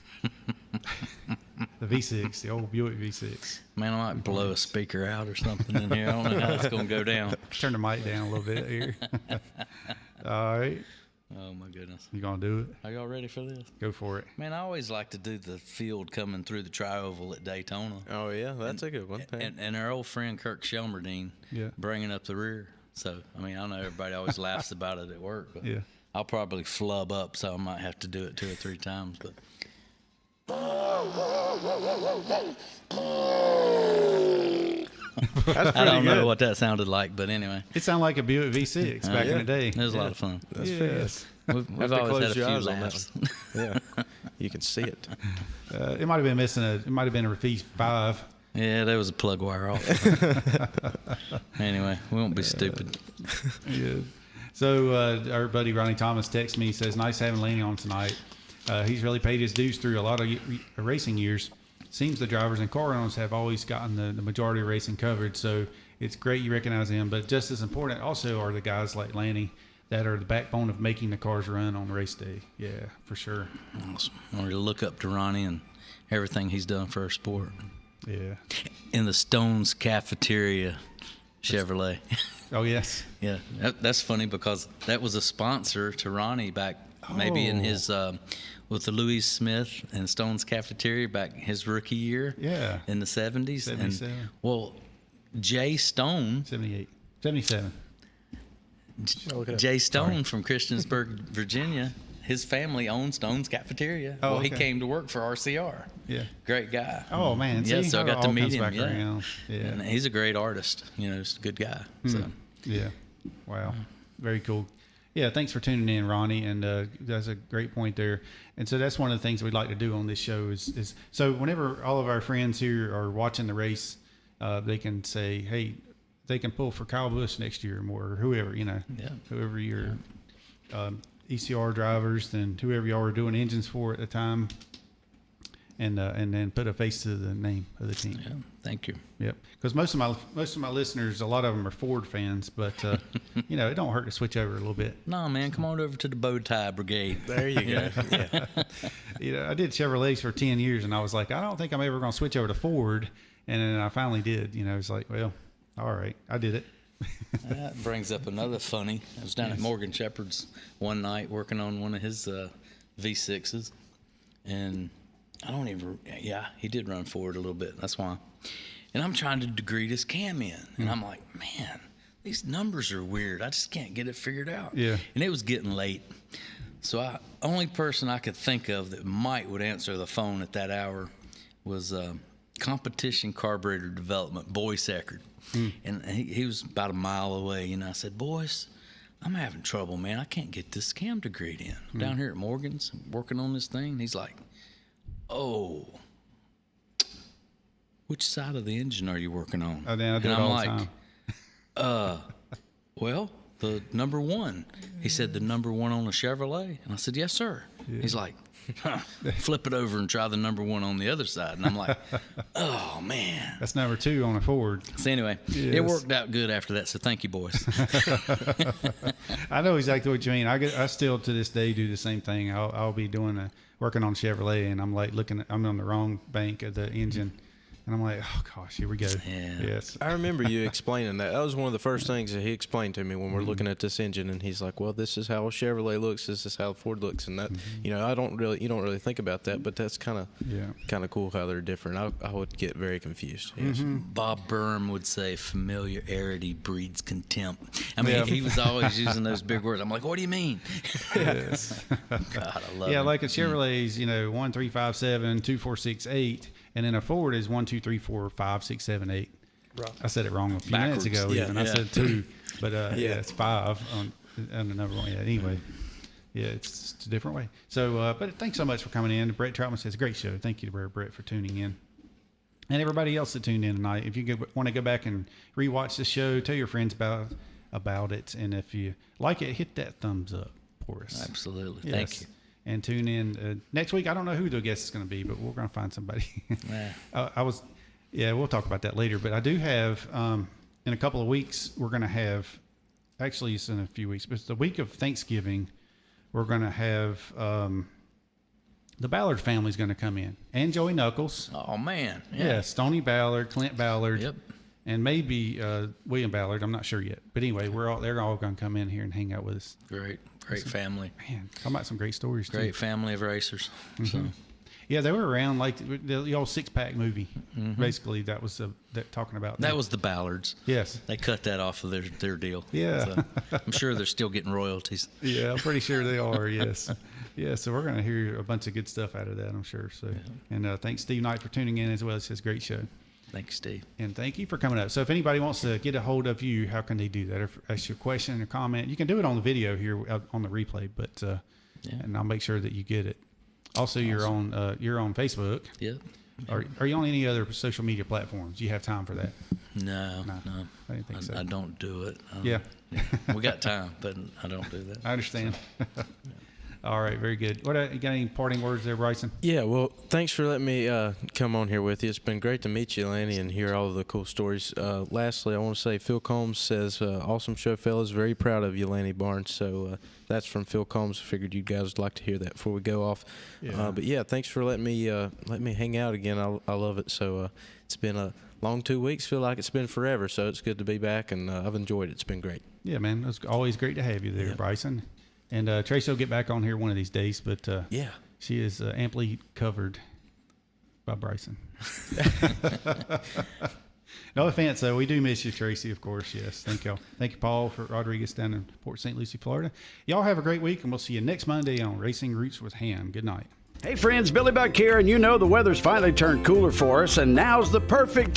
The V6, the old Buick V6. Man, I might blow a speaker out or something in here. I don't know how it's going to go down. Turn the mic down a little bit here. All right. Oh, my goodness. You going to do it? Are y'all ready for this? Go for it. Man, I always like to do the field coming through the tri-oval at Daytona. Oh, yeah, that's a good one. And our old friend Kirk Shelmerdine bringing up the rear. So, I know everybody always laughs about it at work, but I'll probably flub up, so I might have to do it 2 or 3 times. But I don't know what that sounded like, but anyway. It sounded like a Buick V6 back in the day. It was a lot of fun. That's fair. We've always had a few laughs. Yeah, you can see it. It might have been missing it might have been a V5. Yeah, there was a plug wire off. Anyway, we won't be stupid. Yeah. So our buddy Ronnie Thomas texts me. He says, nice having Lanny on tonight. He's really paid his dues through a lot of racing years. Seems the drivers and car owners have always gotten the majority of racing covered, so it's great you recognize them. But just as important also are the guys like Lanny that are the backbone of making the cars run on race day. Yeah, for sure. Awesome. I want to look up to Ronnie and everything he's done for our sport. Yeah. In the Stone's Cafeteria Chevrolet. Oh, yes. Yeah, that's funny because that was a sponsor to Ronnie back maybe in his with the Louis Smith and Stone's Cafeteria back his rookie year. Yeah. In the 70s. 77. And, well, Jay Stone. 78. 77. Jay Stone from Christiansburg, Virginia. His family owns Stone's Cafeteria. Oh, well, he came to work for RCR. Yeah. Great guy. Oh, man. Yeah, so I got to meet him. Yeah. And he's a great artist. He's a good guy. So. Yeah. Wow. Very cool. Yeah, thanks for tuning in, Ronnie, and that's a great point there. And so that's one of the things we'd like to do on this show is so whenever all of our friends here are watching the race, they can say, hey, they can pull for Kyle Busch next year or more, or whoever, whoever your ECR drivers and whoever y'all are doing engines for at the time, and then put a face to the name of the team. Yeah, thank you. Yep, because most of my listeners, a lot of them are Ford fans, but it don't hurt to switch over a little bit. No, man, come on over to the bow tie brigade. There you go. Yeah. I did Chevrolets for 10 years, and I was like, I don't think I'm ever going to switch over to Ford, and then I finally did. It's like, well, all right, I did it. That brings up another funny. I was down at Morgan Shepherd's one night working on one of his V6s, and he did run forward a little bit. That's why. And I'm trying to degree this cam in, and I'm like, man, these numbers are weird. I just can't get it figured out. Yeah. And it was getting late, so only person I could think of that would answer the phone at that hour was Competition Carburetor Development, Boyce Eckert. And he was about a mile away, and I said, Boyce, I'm having trouble, man. I can't get this cam degreed in. I'm down here at Morgan's working on this thing. And he's like, oh, which side of the engine are you working on? Oh, then I do it all the time. Well, the number one. He said, the number one on a Chevrolet? And I said, yes, sir. Yeah. He's like, flip it over and try the number one on the other side. And I'm like, oh, man. That's number two on a Ford. So anyway, It worked out good after that, so thank you, boys. I know exactly what you mean. I still, to this day, do the same thing. I'll be working on Chevrolet, and I'm like I'm on the wrong bank of the engine. And I'm like, oh, gosh, here we go. Yeah. Yes. I remember you explaining that. That was one of the first things that he explained to me when we're looking at this engine. And he's like, well, this is how a Chevrolet looks. This is how a Ford looks. And that, you don't really think about that. But that's kind of cool how they're different. I would get very confused. Yes. Bob Burnham would say familiarity breeds contempt. I mean, he was always using those big words. I'm like, what do you mean? Yes. God, I love it. Yeah, like a Chevrolet's, 1, 3, 5, 7, 2, 4, 6, 8. And then a Ford is 1, 2, 3, 4, 5, 6, 7, 8. Right. I said it wrong a few minutes ago. I said 2, but it's 5 on the number one. Yeah. Anyway, it's a different way. So, but thanks so much for coming in. Brett Troutman says, great show. Thank you to Brett for tuning in, and everybody else that tuned in tonight. If you want to go back and rewatch the show, tell your friends about it, and if you like it, hit that thumbs up for us. Absolutely. Yes. Thank you. And tune in next week. I don't know who the guest is going to be, but we're going to find somebody. We'll talk about that later. But I do have, in a couple of weeks, we're going to have, actually it's in a few weeks, but it's the week of Thanksgiving, we're going to have the Ballard family is going to come in. And Joey Knuckles. Oh, man. Yeah, Stoney Ballard, Clint Ballard. Yep. And maybe William Ballard. I'm not sure yet. But anyway, they're all going to come in here and hang out with us. Great family. Man, talking about some great stories, Great family of racers. So. Yeah, they were around like the old six-pack movie. Basically, that was talking about. That was the Ballards. Yes. They cut that off of their deal. Yeah. So I'm sure they're still getting royalties. Yeah, I'm pretty sure they are, yes. Yeah, so we're going to hear a bunch of good stuff out of that, I'm sure. So, And thanks, Steve Knight, for tuning in as well. It says great show. Thank you, Steve. And thank you for coming up. So if anybody wants to get a hold of you, how can they do that? If that's your question or comment, you can do it on the video here on the replay, but and I'll make sure that you get it. Also, you're on Facebook. Yep. Are you on any other social media platforms? Do you have time for that? No. I didn't think so. I don't do it. We got time, but I don't do that. I understand. All right, very good. You got any parting words there, Bryson? Yeah, well, thanks for letting me come on here with you. It's been great to meet you, Lanny, and hear all of the cool stories. Lastly, I want to say Phil Combs says, awesome show, fellas. Very proud of you, Lanny Barnes. So that's from Phil Combs. I figured you guys would like to hear that before we go off. Yeah. But, yeah, thanks for letting me hang out again. I love it. So it's been a long 2 weeks. Feel like it's been forever, so it's good to be back, and I've enjoyed it. It's been great. Yeah, man. It's always great to have you there, Bryson. And Traci will get back on here one of these days, but she is amply covered by Bryson. No offense, though. We do miss you, Traci, of course. Yes. Thank y'all. Thank you, Paul Rodriguez down in Port St. Lucie, Florida. Y'all have a great week, and we'll see you next Monday on Racing Roots with Hamm. Good night. Hey, friends, Billy Buck here, and the weather's finally turned cooler for us, and now's the perfect time.